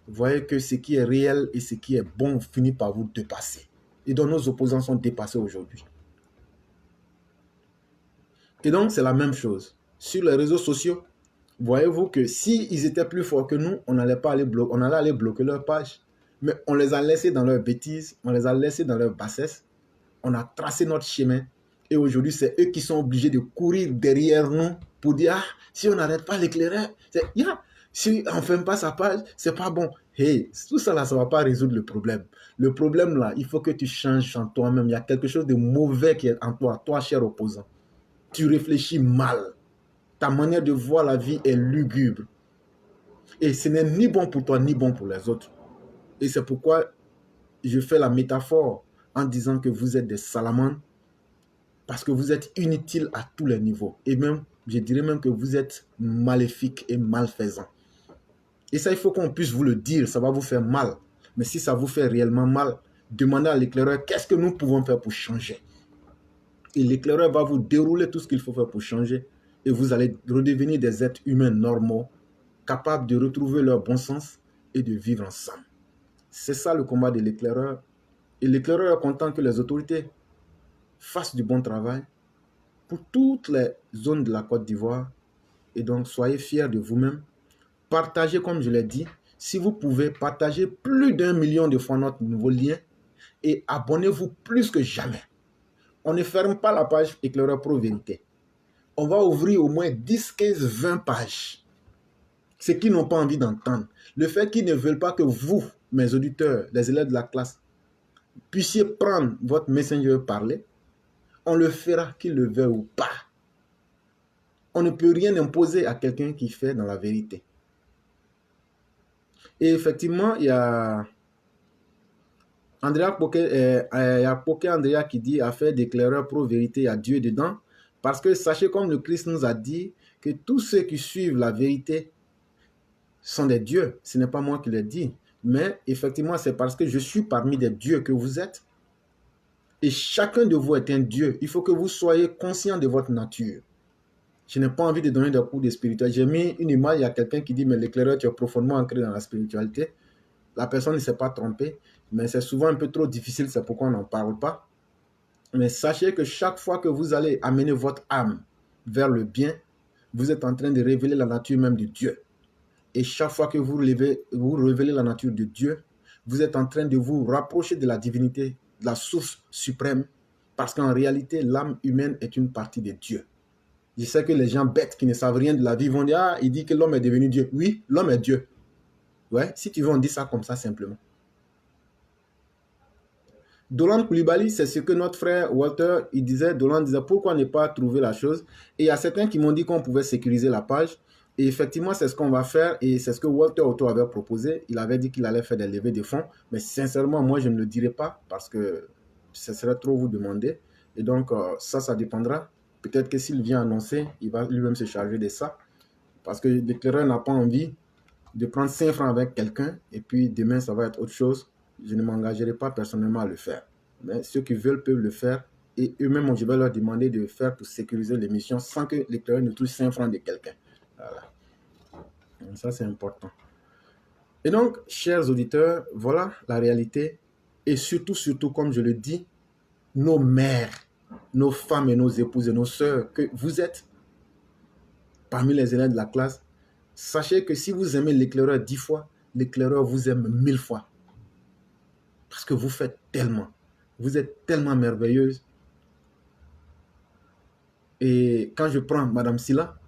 vous voyez que ce qui est réel et ce qui est bon finit par vous dépasser. Et donc nos opposants sont dépassés aujourd'hui. Et donc c'est la même chose. Sur les réseaux sociaux, voyez-vous que s'ils étaient plus forts que nous, on allait aller bloquer leur page. Mais on les a laissés dans leurs bêtises, on les a laissés dans leur bassesse. On a tracé notre chemin. Et aujourd'hui, c'est eux qui sont obligés de courir derrière nous pour dire, ah, si on n'arrête pas l'éclaireur, si on ne ferme pas sa page, c'est pas bon. Hey, tout ça là, ça ne va pas résoudre le problème. Le problème là, il faut que tu changes en toi-même. Il y a quelque chose de mauvais qui est en toi, cher opposant. Tu réfléchis mal. Ta manière de voir la vie est lugubre. Et ce n'est ni bon pour toi, ni bon pour les autres. Et c'est pourquoi je fais la métaphore en disant que vous êtes des salamandres parce que vous êtes inutiles à tous les niveaux. Et même, je dirais même que vous êtes maléfiques et malfaisants. Et ça, il faut qu'on puisse vous le dire. Ça va vous faire mal. Mais si ça vous fait réellement mal, demandez à l'éclaireur qu'est-ce que nous pouvons faire pour changer. Et l'éclaireur va vous dérouler tout ce qu'il faut faire pour changer. Et vous allez redevenir des êtres humains normaux, capables de retrouver leur bon sens et de vivre ensemble. C'est ça le combat de l'éclaireur. Et l'éclaireur est content que les autorités fassent du bon travail pour toutes les zones de la Côte d'Ivoire. Et donc, soyez fiers de vous-même. Partagez, comme je l'ai dit. Si vous pouvez, partagez plus d'1 million de fois notre nouveau lien et abonnez-vous plus que jamais. On ne ferme pas la page Éclaireur Pro Vérité. On va ouvrir au moins 10, 15, 20 pages. Ceux qui n'ont pas envie d'entendre. Le fait qu'ils ne veulent pas que vous, mes auditeurs, les élèves de la classe, puissiez prendre votre messenger parler, on le fera qu'il le veuille ou pas. On ne peut rien imposer à quelqu'un qui fait dans la vérité. Et effectivement, il y a Poké Andrea qui dit affaire d'éclaireur pro vérité, il y a Dieu dedans. Parce que sachez comme le Christ nous a dit que tous ceux qui suivent la vérité sont des dieux. Ce n'est pas moi qui l'ai dit. Mais effectivement, c'est parce que je suis parmi des dieux que vous êtes. Et chacun de vous est un dieu. Il faut que vous soyez conscient de votre nature. Je n'ai pas envie de donner des cours de spiritualité. J'ai mis une image, il y a quelqu'un qui dit, mais l'éclaireur, tu es profondément ancré dans la spiritualité. La personne ne s'est pas trompée, mais c'est souvent un peu trop difficile, c'est pourquoi on n'en parle pas. Mais sachez que chaque fois que vous allez amener votre âme vers le bien, vous êtes en train de révéler la nature même de Dieu. Et chaque fois que vous révélez la nature de Dieu, vous êtes en train de vous rapprocher de la divinité, de la source suprême, parce qu'en réalité, l'âme humaine est une partie de Dieu. Je sais que les gens bêtes qui ne savent rien de la vie vont dire, ah, il dit que l'homme est devenu Dieu. Oui, l'homme est Dieu. Ouais, si tu veux, on dit ça comme ça simplement. Dolan Coulibaly, c'est ce que notre frère Walter, il disait. Dolan disait, pourquoi ne pas trouver la chose? Et il y a certains qui m'ont dit qu'on pouvait sécuriser la page. Et effectivement, c'est ce qu'on va faire. Et c'est ce que Walter Otto avait proposé. Il avait dit qu'il allait faire des levées de fonds. Mais sincèrement, moi, je ne le dirai pas parce que ce serait trop vous demander. Et donc, ça dépendra. Peut-être que s'il vient annoncer, il va lui-même se charger de ça. Parce que l'éclaireur n'a pas envie de prendre 5 francs avec quelqu'un. Et puis, demain, ça va être autre chose. Je ne m'engagerai pas personnellement à le faire. Mais ceux qui veulent peuvent le faire. Et eux-mêmes, je vais leur demander de le faire pour sécuriser l'émission sans que l'éclaireur ne touche 5 francs de quelqu'un. Voilà. Donc ça, c'est important. Et donc, chers auditeurs, voilà la réalité. Et surtout, comme je le dis, nos mères, nos femmes et nos épouses et nos sœurs que vous êtes parmi les élèves de la classe, sachez que si vous aimez l'éclaireur 10 fois, l'éclaireur vous aime 1000 fois. Parce que vous faites tellement. Vous êtes tellement merveilleuse. Et quand je prends Madame Silla,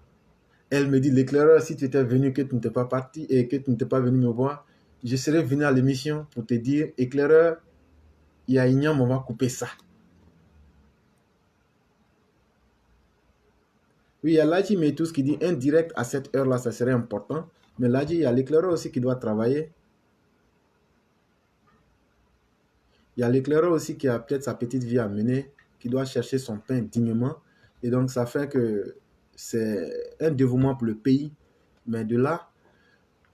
elle me dit, l'éclaireur, si tu étais venu, que tu n'étais pas parti et que tu n'étais pas venu me voir, je serais venu à l'émission pour te dire, éclaireur, il y a Ignam, on va couper ça. Oui, il y a Ladji Metous qui dit, un direct à cette heure-là, ça serait important. Mais Ladji, il y a l'éclaireur aussi qui doit travailler. Il y a l'éclaireur aussi qui a peut-être sa petite vie à mener, qui doit chercher son pain dignement. Et donc, ça fait que c'est un dévouement pour le pays. Mais de là,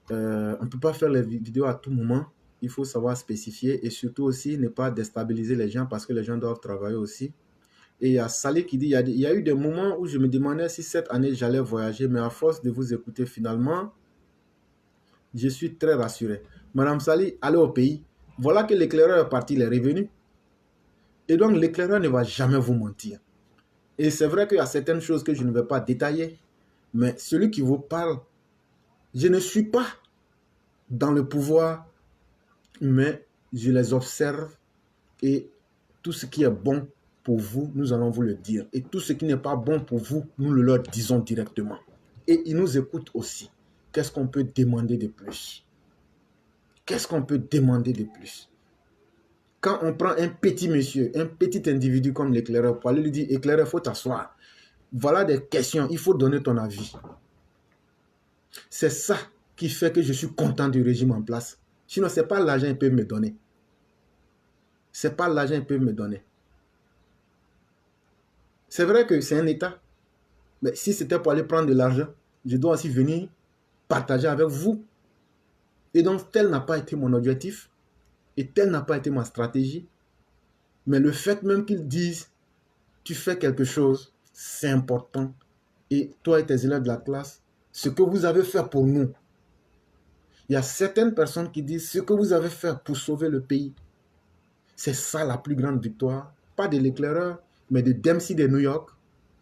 on ne peut pas faire les vidéos à tout moment. Il faut savoir spécifier et surtout aussi ne pas déstabiliser les gens parce que les gens doivent travailler aussi. Et il y a Salé qui dit, il y a eu des moments où je me demandais si cette année j'allais voyager, mais à force de vous écouter finalement, je suis très rassuré. Madame Salé, allez au pays. Voilà que l'éclaireur est parti, il est revenu. Et donc l'éclaireur ne va jamais vous mentir. Et c'est vrai qu'il y a certaines choses que je ne vais pas détailler, mais celui qui vous parle, je ne suis pas dans le pouvoir, mais je les observe et tout ce qui est bon pour vous, nous allons vous le dire. Et tout ce qui n'est pas bon pour vous, nous le leur disons directement. Et ils nous écoutent aussi. Qu'est-ce qu'on peut demander de plus? Qu'est-ce qu'on peut demander de plus? Quand on prend un petit monsieur, un petit individu comme l'éclaireur, pour aller lui dire, éclaireur, il faut t'asseoir. Voilà des questions, il faut donner ton avis. C'est ça qui fait que je suis content du régime en place. Sinon, ce n'est pas l'argent qu'ils peuvent me donner. Ce n'est pas l'argent qu'ils peuvent me donner. C'est vrai que c'est un État. Mais si c'était pour aller prendre de l'argent, je dois aussi venir partager avec vous. Et donc, tel n'a pas été mon objectif. Et telle n'a pas été ma stratégie. Mais le fait même qu'ils disent, tu fais quelque chose, c'est important. Et toi et tes élèves de la classe, ce que vous avez fait pour nous. Il y a certaines personnes qui disent, ce que vous avez fait pour sauver le pays, c'est ça la plus grande victoire. Pas de l'éclaireur, mais de Dempsey de New York,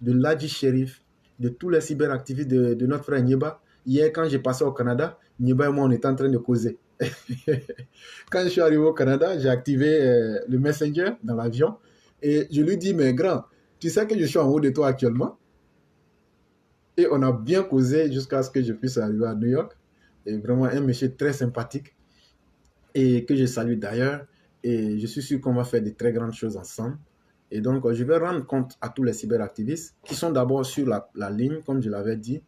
de Ladji Sherif, de tous les cyberactivistes de notre frère Nieba. Hier, quand j'ai passé au Canada, Nieba et moi, on était en train de causer. Quand je suis arrivé au Canada, j'ai activé le Messenger dans l'avion et je lui dis, mais grand, tu sais que je suis en haut de toi actuellement? Et on a bien causé jusqu'à ce que je puisse arriver à New York. Et vraiment un monsieur très sympathique et que je salue d'ailleurs. Et je suis sûr qu'on va faire de très grandes choses ensemble. Et donc, je vais rendre compte à tous les cyberactivistes qui sont d'abord sur la ligne, comme je l'avais dit.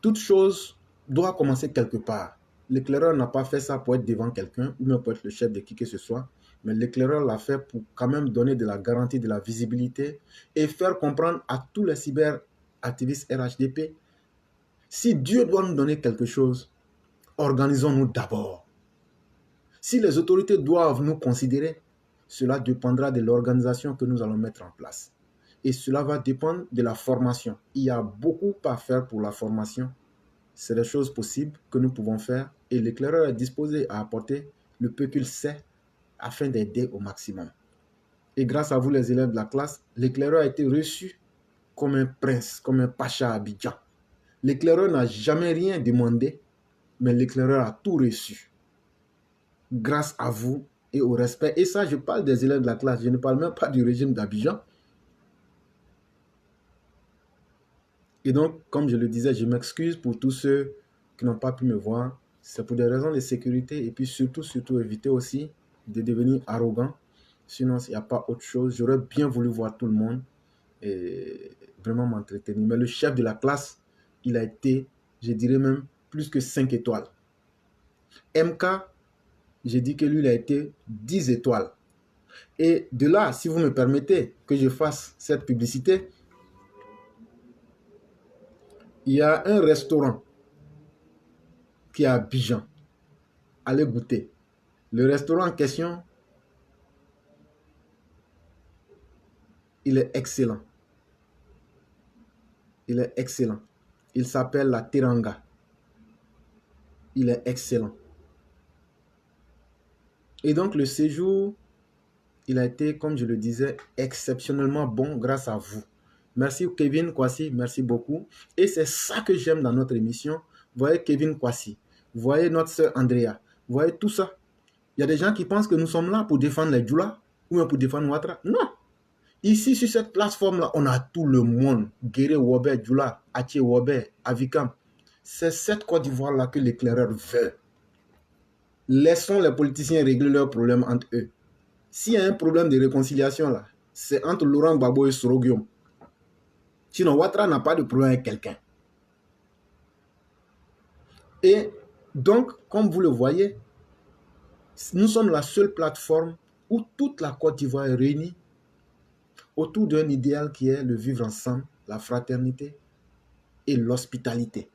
Toute chose doit commencer quelque part. L'éclaireur n'a pas fait ça pour être devant quelqu'un ou même pour être le chef de qui que ce soit. Mais l'éclaireur l'a fait pour quand même donner de la garantie, de la visibilité et faire comprendre à tous les cyberactivistes RHDP, si Dieu doit nous donner quelque chose, organisons-nous d'abord. Si les autorités doivent nous considérer, cela dépendra de l'organisation que nous allons mettre en place. Et cela va dépendre de la formation. Il y a beaucoup à faire pour la formation. C'est des choses possibles que nous pouvons faire et l'éclaireur est disposé à apporter le peu qu'il sait afin d'aider au maximum. Et grâce à vous, les élèves de la classe, l'éclaireur a été reçu comme un prince, comme un pacha à Abidjan. L'éclaireur n'a jamais rien demandé, mais l'éclaireur a tout reçu. Grâce à vous et au respect. Et ça, je parle des élèves de la classe. Je ne parle même pas du régime d'Abidjan. Et donc, comme je le disais, je m'excuse pour tous ceux qui n'ont pas pu me voir. C'est pour des raisons de sécurité. Et puis surtout, éviter aussi de devenir arrogant. Sinon, il n'y a pas autre chose. J'aurais bien voulu voir tout le monde et vraiment m'entretenir. Mais le chef de la classe, il a été, je dirais même, plus que 5 étoiles. MK, j'ai dit que lui, il a été 10 étoiles. Et de là, si vous me permettez que je fasse cette publicité, il y a un restaurant qui est à Abidjan. Allez goûter. Le restaurant en question, il est excellent. Il est excellent. Il s'appelle la Teranga. Il est excellent. Et donc le séjour, il a été, comme je le disais, exceptionnellement bon grâce à vous. Merci Kevin Kwasi, merci beaucoup. Et c'est ça que j'aime dans notre émission. Vous voyez Kevin Kwasi, vous voyez notre sœur Andrea, vous voyez tout ça. Il y a des gens qui pensent que nous sommes là pour défendre les Djoula ou même pour défendre Ouattara. Non. Ici, sur cette plateforme-là, on a tout le monde. Guéré Wobé, Djoula, Aché Wobé, Avikam. C'est cette Côte d'Ivoire-là que l'éclaireur veut. Laissons les politiciens régler leurs problèmes entre eux. S'il y a un problème de réconciliation là, c'est entre Laurent Gbagbo et Soro Guillaume. Sinon, Ouattara n'a pas de problème avec quelqu'un. Et donc, comme vous le voyez, nous sommes la seule plateforme où toute la Côte d'Ivoire est réunie autour d'un idéal qui est le vivre ensemble, la fraternité et l'hospitalité.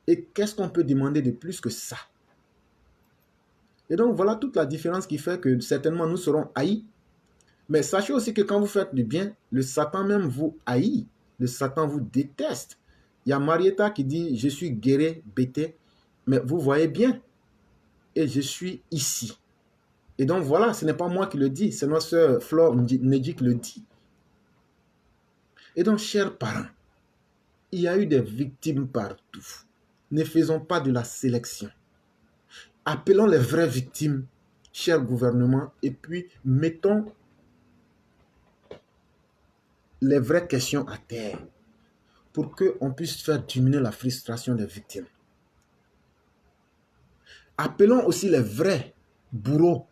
Et qu'est-ce qu'on peut demander de plus que ça? Et donc, voilà toute la différence qui fait que certainement nous serons haïs. Mais sachez aussi que quand vous faites du bien, le Satan même vous haït. Le Satan vous déteste. Il y a Marietta qui dit « Je suis guéri, bêté ». Mais vous voyez bien. Et je suis ici. Et donc voilà, ce n'est pas moi qui le dis. C'est notre sœur Flore Nedji qui le dit. Et donc, chers parents, il y a eu des victimes partout. Ne faisons pas de la sélection. Appelons les vraies victimes, cher gouvernement, et puis mettons les vraies questions à terre pour qu'on puisse faire diminuer la frustration des victimes. Appelons aussi les vrais bourreaux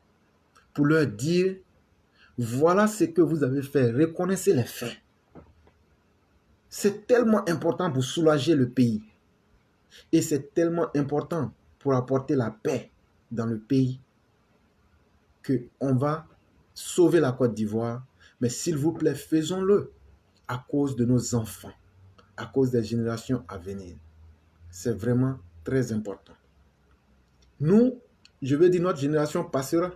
pour leur dire, voilà ce que vous avez fait, reconnaissez les faits. C'est tellement important pour soulager le pays. Et c'est tellement important pour apporter la paix dans le pays qu'on va sauver la Côte d'Ivoire. Mais s'il vous plaît, faisons-le à cause de nos enfants, à cause des générations à venir. C'est vraiment très important. Nous, je veux dire, notre génération passera,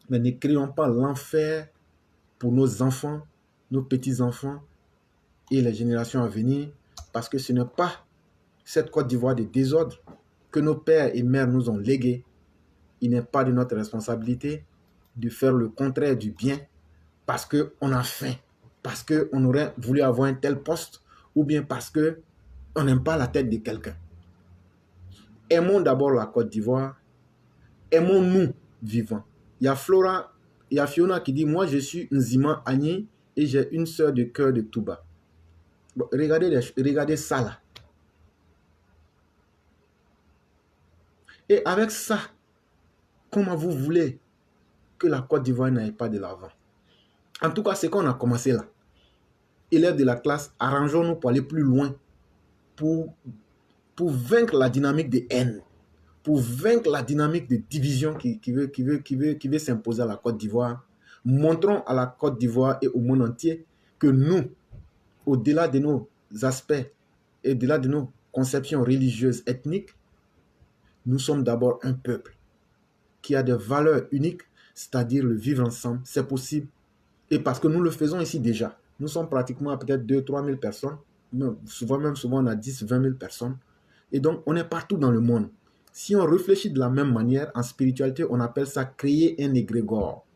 mais ne créons pas l'enfer pour nos enfants, nos petits-enfants et les générations à venir, parce que ce n'est pas cette Côte d'Ivoire de désordre que nos pères et mères nous ont légué. Il n'est pas de notre responsabilité de faire le contraire du bien parce qu'on a faim, parce qu'on aurait voulu avoir un tel poste ou bien parce qu'on n'aime pas la tête de quelqu'un. Aimons d'abord la Côte d'Ivoire, aimons-nous vivants. Il y a Flora, il y a Fiona qui dit « Moi, je suis Nzima Agni et j'ai une sœur de cœur de Touba. » Bon, regardez ça là. Et avec ça, comment vous voulez que la Côte d'Ivoire n'aille pas de l'avant? En tout cas, c'est qu'on a commencé là. Élèves de la classe, arrangeons-nous pour aller plus loin, pour vaincre la dynamique de haine, pour vaincre la dynamique de division qui veut s'imposer à la Côte d'Ivoire. Montrons à la Côte d'Ivoire et au monde entier que nous, au-delà de nos aspects et au-delà de nos conceptions religieuses, ethniques, Nous sommes d'abord un peuple qui a des valeurs uniques, c'est-à-dire le vivre ensemble. C'est possible. Et parce que nous le faisons ici déjà. Nous sommes pratiquement à peut-être 2 000 à 3 000 personnes. Souvent on a 10 000 à 20 000 personnes. Et donc, on est partout dans le monde. Si on réfléchit de la même manière, en spiritualité, on appelle ça créer un égrégore.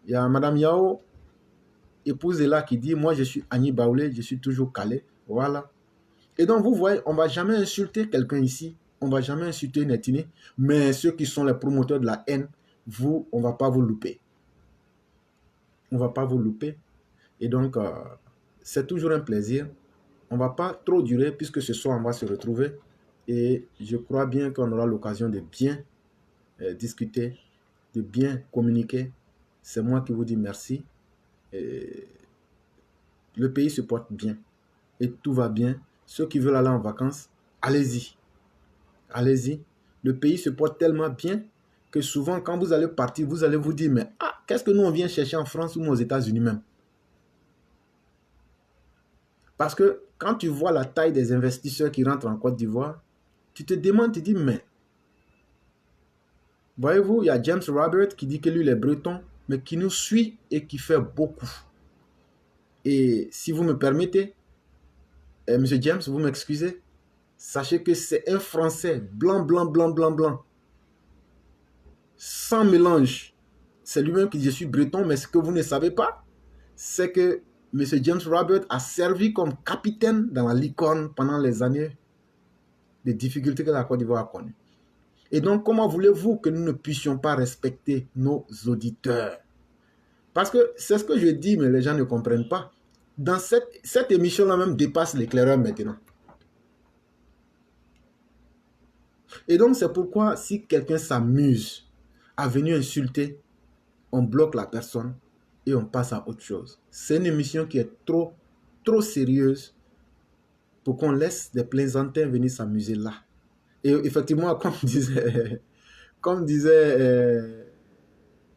Il y a Madame Yao, épouse est là, qui dit, moi je suis Annie Baoulé, je suis toujours calé. Voilà. Et donc, vous voyez, on ne va jamais insulter quelqu'un ici. On ne va jamais insulter une ethnie. Mais ceux qui sont les promoteurs de la haine, vous, on ne va pas vous louper. On ne va pas vous louper. Et donc, c'est toujours un plaisir. On ne va pas trop durer puisque ce soir, on va se retrouver. Et je crois bien qu'on aura l'occasion de bien discuter, de bien communiquer. C'est moi qui vous dis merci. Et le pays se porte bien. Et tout va bien. Ceux qui veulent aller en vacances, allez-y. Allez-y. Le pays se porte tellement bien que souvent, quand vous allez partir, vous allez vous dire, mais qu'est-ce que nous, on vient chercher en France ou aux États-Unis même? Parce que quand tu vois la taille des investisseurs qui rentrent en Côte d'Ivoire, tu te demandes, tu te dis, mais voyez-vous, il y a James Robert qui dit que lui, il est breton, mais qui nous suit et qui fait beaucoup. Et si vous me permettez, Monsieur James, vous m'excusez, sachez que c'est un Français blanc, blanc, blanc, blanc, blanc, sans mélange. C'est lui-même qui dit, je suis breton, mais ce que vous ne savez pas, c'est que Monsieur James Robert a servi comme capitaine dans la Licorne pendant les années de difficultés que la Côte d'Ivoire a connues. Et donc, comment voulez-vous que nous ne puissions pas respecter nos auditeurs? Parce que c'est ce que je dis, mais les gens ne comprennent pas. Dans cette émission-là même dépasse l'éclaireur maintenant. Et donc, c'est pourquoi si quelqu'un s'amuse à venir insulter, on bloque la personne et on passe à autre chose. C'est une émission qui est trop sérieuse pour qu'on laisse des plaisantins venir s'amuser là. Et effectivement, comme disait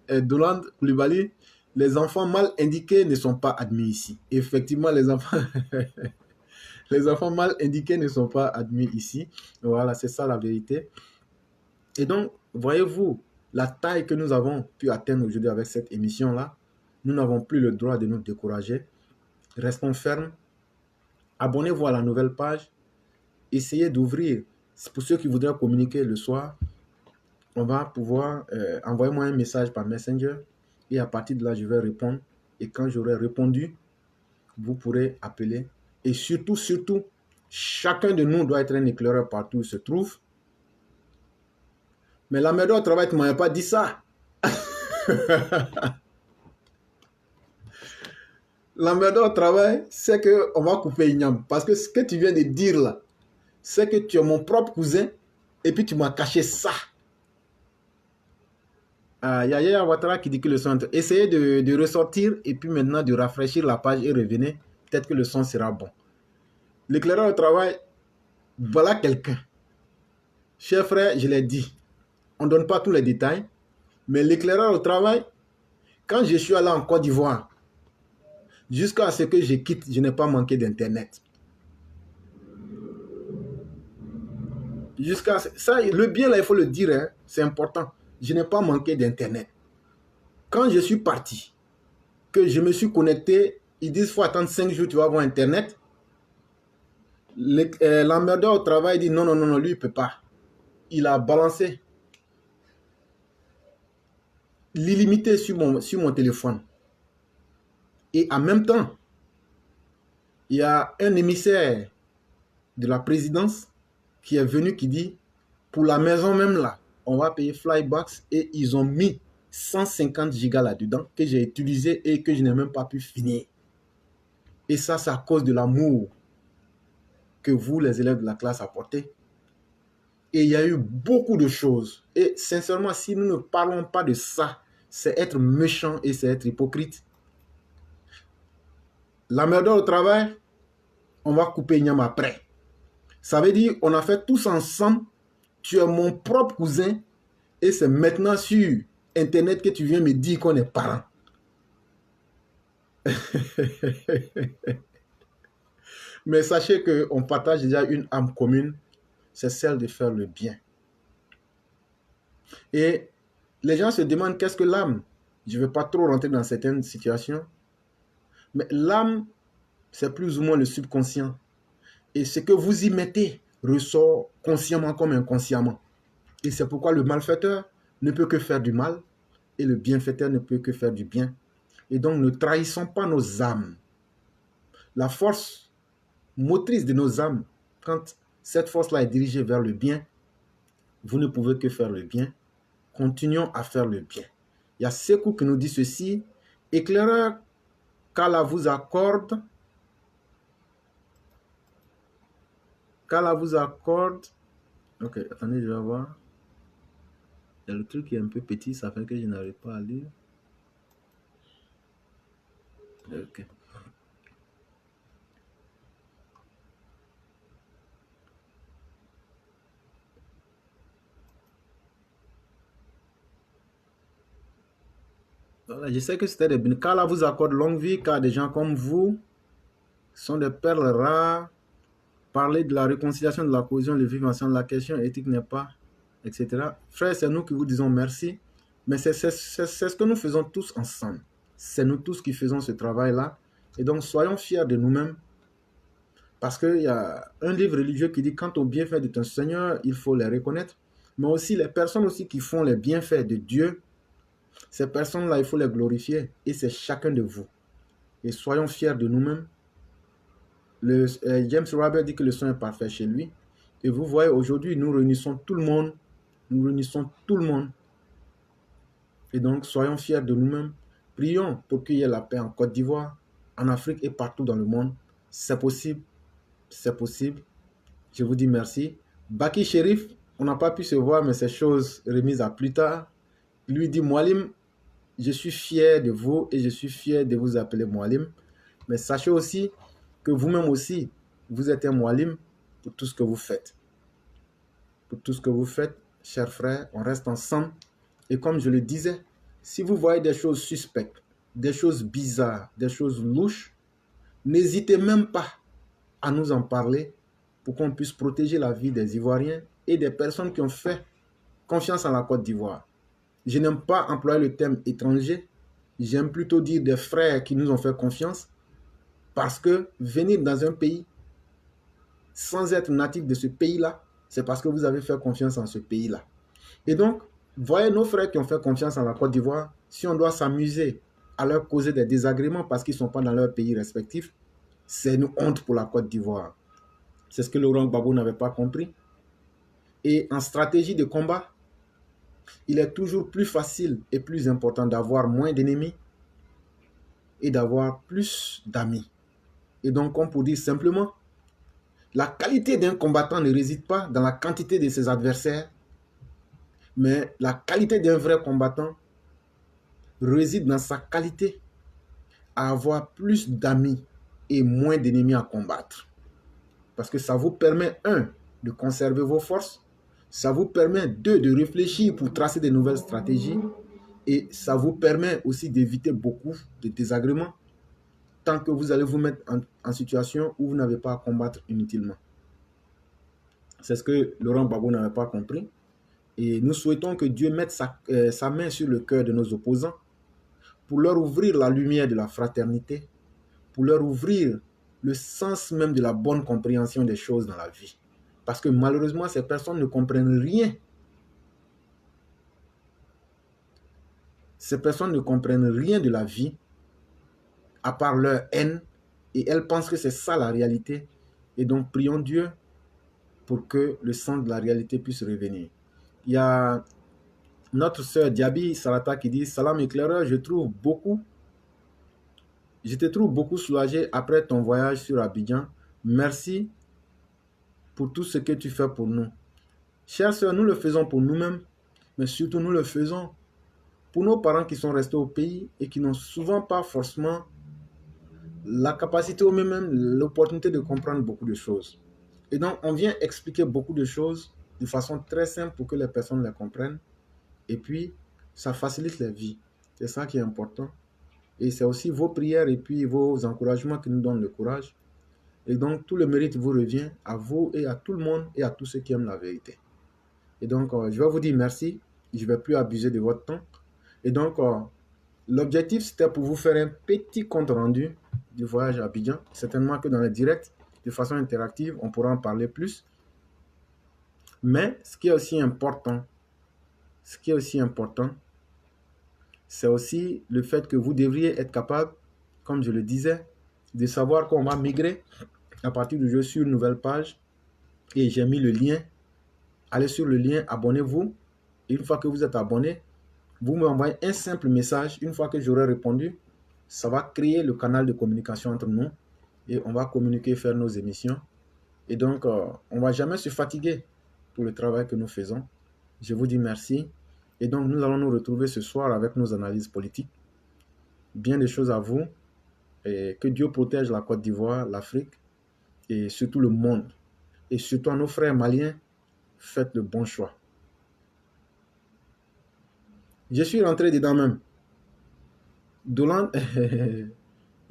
Doland Koulibaly, les enfants mal indiqués ne sont pas admis ici. Effectivement, les enfants mal indiqués ne sont pas admis ici. Voilà, c'est ça la vérité. Et donc, voyez-vous, la taille que nous avons pu atteindre aujourd'hui avec cette émission-là, nous n'avons plus le droit de nous décourager. Restons fermes. Abonnez-vous à la nouvelle page. Essayez d'ouvrir. Pour ceux qui voudraient communiquer le soir, on va pouvoir envoyer-moi un message par Messenger et à partir de là, je vais répondre. Et quand j'aurai répondu, vous pourrez appeler. Et surtout, chacun de nous doit être un éclaireur partout où il se trouve. Mais la merde au travail, tu ne m'avais pas dit ça. La merde au travail, c'est qu'on va couper Ignam. Parce que ce que tu viens de dire là, c'est que tu es mon propre cousin et puis tu m'as caché ça. Il y a Yaya Ouattara qui dit que le son... Essayez de ressortir et puis maintenant de rafraîchir la page et revenez. Peut-être que le son sera bon. L'éclaireur au travail, voilà quelqu'un. Cher frère, je l'ai dit. On ne donne pas tous les détails. Mais l'éclaireur au travail, quand je suis allé en Côte d'Ivoire, jusqu'à ce que je quitte, je n'ai pas manqué d'Internet. Jusqu'à ça, le bien là, il faut le dire, hein, c'est important. Je n'ai pas manqué d'Internet. Quand je suis parti, que je me suis connecté, ils disent qu'il faut attendre 5 jours, tu vas avoir Internet. L'emmerdeur au travail dit non, lui, il ne peut pas. Il a balancé l'illimité sur mon téléphone. Et en même temps, il y a un émissaire de la présidence qui est venu qui dit, pour la maison même là, on va payer Flybox et ils ont mis 150 gigas là-dedans que j'ai utilisé et que je n'ai même pas pu finir. Et ça, c'est à cause de l'amour que vous, les élèves de la classe, apportez. Et il y a eu beaucoup de choses. Et sincèrement, si nous ne parlons pas de ça, c'est être méchant et c'est être hypocrite. La merde au travail, on va couper Ignam après. Ça veut dire, on a fait tous ensemble, tu es mon propre cousin, et c'est maintenant sur Internet que tu viens me dire qu'on est parents. Mais sachez qu'on partage déjà une âme commune, c'est celle de faire le bien. Et les gens se demandent qu'est-ce que l'âme. Je ne vais pas trop rentrer dans certaines situations. Mais l'âme, c'est plus ou moins le subconscient. Et ce que vous y mettez ressort consciemment comme inconsciemment. Et c'est pourquoi le malfaiteur ne peut que faire du mal et le bienfaiteur ne peut que faire du bien. Et donc ne trahissons pas nos âmes. La force motrice de nos âmes, quand cette force-là est dirigée vers le bien, vous ne pouvez que faire le bien. Continuons à faire le bien. Il y a Sekou qui nous dit ceci. Éclaireur, qu'Allah vous accorde. Qu'Allah vous accorde. Ok, attendez, je vais voir. Il y a le truc qui est un peu petit, ça fait que je n'arrive pas à lire. Ok. Voilà, je sais que c'était des bénédictions. Qu'Allah vous accorde longue vie, car des gens comme vous sont des perles rares. Parler de la réconciliation, de la cohésion, le vivre ensemble, la question éthique n'est pas, etc. Frères, c'est nous qui vous disons merci, mais c'est ce que nous faisons tous ensemble. C'est nous tous qui faisons ce travail-là. Et donc, soyons fiers de nous-mêmes, parce qu'il y a un livre religieux qui dit, quant aux bienfaits de ton Seigneur, il faut les reconnaître, mais aussi les personnes aussi qui font les bienfaits de Dieu, ces personnes-là, il faut les glorifier, et c'est chacun de vous. Et soyons fiers de nous-mêmes. James Robert dit que le son est parfait chez lui. Et vous voyez, aujourd'hui, nous réunissons tout le monde. Nous réunissons tout le monde. Et donc, soyons fiers de nous-mêmes. Prions pour qu'il y ait la paix en Côte d'Ivoire, en Afrique et partout dans le monde. C'est possible. C'est possible. Je vous dis merci. Baki Sherif, on n'a pas pu se voir, mais c'est chose remise à plus tard. Il lui dit, Moualim, je suis fier de vous et je suis fier de vous appeler Moualim. Mais sachez aussi que vous-même aussi, vous êtes un Moualim pour tout ce que vous faites. Pour tout ce que vous faites, chers frères, on reste ensemble. Et comme je le disais, si vous voyez des choses suspectes, des choses bizarres, des choses louches, n'hésitez même pas à nous en parler pour qu'on puisse protéger la vie des Ivoiriens et des personnes qui ont fait confiance en la Côte d'Ivoire. Je n'aime pas employer le terme étranger, j'aime plutôt dire des frères qui nous ont fait confiance, parce que venir dans un pays sans être natif de ce pays-là, c'est parce que vous avez fait confiance en ce pays-là. Et donc, voyez nos frères qui ont fait confiance en la Côte d'Ivoire, si on doit s'amuser à leur causer des désagréments parce qu'ils ne sont pas dans leur pays respectif, c'est une honte pour la Côte d'Ivoire. C'est ce que Laurent Gbagbo n'avait pas compris. Et en stratégie de combat, il est toujours plus facile et plus important d'avoir moins d'ennemis et d'avoir plus d'amis. Et donc, on peut dire simplement, la qualité d'un combattant ne réside pas dans la quantité de ses adversaires, mais la qualité d'un vrai combattant réside dans sa qualité à avoir plus d'amis et moins d'ennemis à combattre. Parce que ça vous permet, un, de conserver vos forces, ça vous permet, deux, de réfléchir pour tracer de nouvelles stratégies, et ça vous permet aussi d'éviter beaucoup de désagréments tant que vous allez vous mettre en situation où vous n'avez pas à combattre inutilement. C'est ce que Laurent Gbagbo n'avait pas compris. Et nous souhaitons que Dieu mette sa main sur le cœur de nos opposants pour leur ouvrir la lumière de la fraternité, pour leur ouvrir le sens même de la bonne compréhension des choses dans la vie. Parce que malheureusement, ces personnes ne comprennent rien. Ces personnes ne comprennent rien de la vie, à part leur haine, et elles pensent que c'est ça la réalité. Et donc, prions Dieu pour que le sens de la réalité puisse revenir. Il y a notre sœur Diaby Sarata qui dit « Salam éclaireur, je te trouve beaucoup soulagé après ton voyage sur Abidjan. Merci pour tout ce que tu fais pour nous. » Chères sœurs, nous le faisons pour nous-mêmes, mais surtout nous le faisons pour nos parents qui sont restés au pays et qui n'ont souvent pas forcément la capacité ou même l'opportunité de comprendre beaucoup de choses. Et donc, on vient expliquer beaucoup de choses de façon très simple pour que les personnes les comprennent. Et puis, ça facilite la vie. C'est ça qui est important. Et c'est aussi vos prières et puis vos encouragements qui nous donnent le courage. Et donc, tout le mérite vous revient à vous et à tout le monde et à tous ceux qui aiment la vérité. Et donc, je vais vous dire merci. Je ne vais plus abuser de votre temps. Et donc, l'objectif, c'était pour vous faire un petit compte rendu du voyage à Abidjan. Certainement que dans les directs, de façon interactive, on pourra en parler plus. Mais ce qui est aussi important, c'est aussi le fait que vous devriez être capable, comme je le disais, de savoir qu'on va migrer à partir de sur une nouvelle page. Et j'ai mis le lien. Allez sur le lien, abonnez-vous. Et une fois que vous êtes abonné, vous m'envoyez un simple message. Une fois que j'aurai répondu, ça va créer le canal de communication entre nous. Et on va communiquer, faire nos émissions. Et donc, on ne va jamais se fatiguer pour le travail que nous faisons. Je vous dis merci. Et donc, nous allons nous retrouver ce soir avec nos analyses politiques. Bien des choses à vous. Et que Dieu protège la Côte d'Ivoire, l'Afrique et surtout le monde. Et surtout à nos frères maliens, faites le bon choix. Je suis rentré dedans même. Dolan, il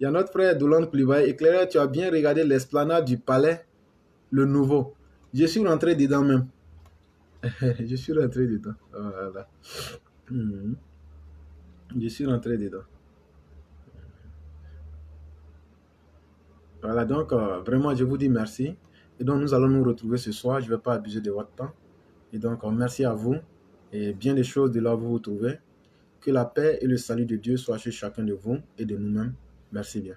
y a notre frère Dolan Koulibaly. Éclaireur, tu as bien regardé l'esplanade du palais, le nouveau. Je suis rentré dedans même. Je suis rentré dedans. Voilà. Je suis rentré dedans. Voilà, donc vraiment, je vous dis merci. Et donc, nous allons nous retrouver ce soir. Je ne vais pas abuser de votre temps. Et donc, merci à vous. Et bien des choses de là où vous vous trouvez. Que la paix et le salut de Dieu soient chez chacun de vous et de nous-mêmes. Merci bien.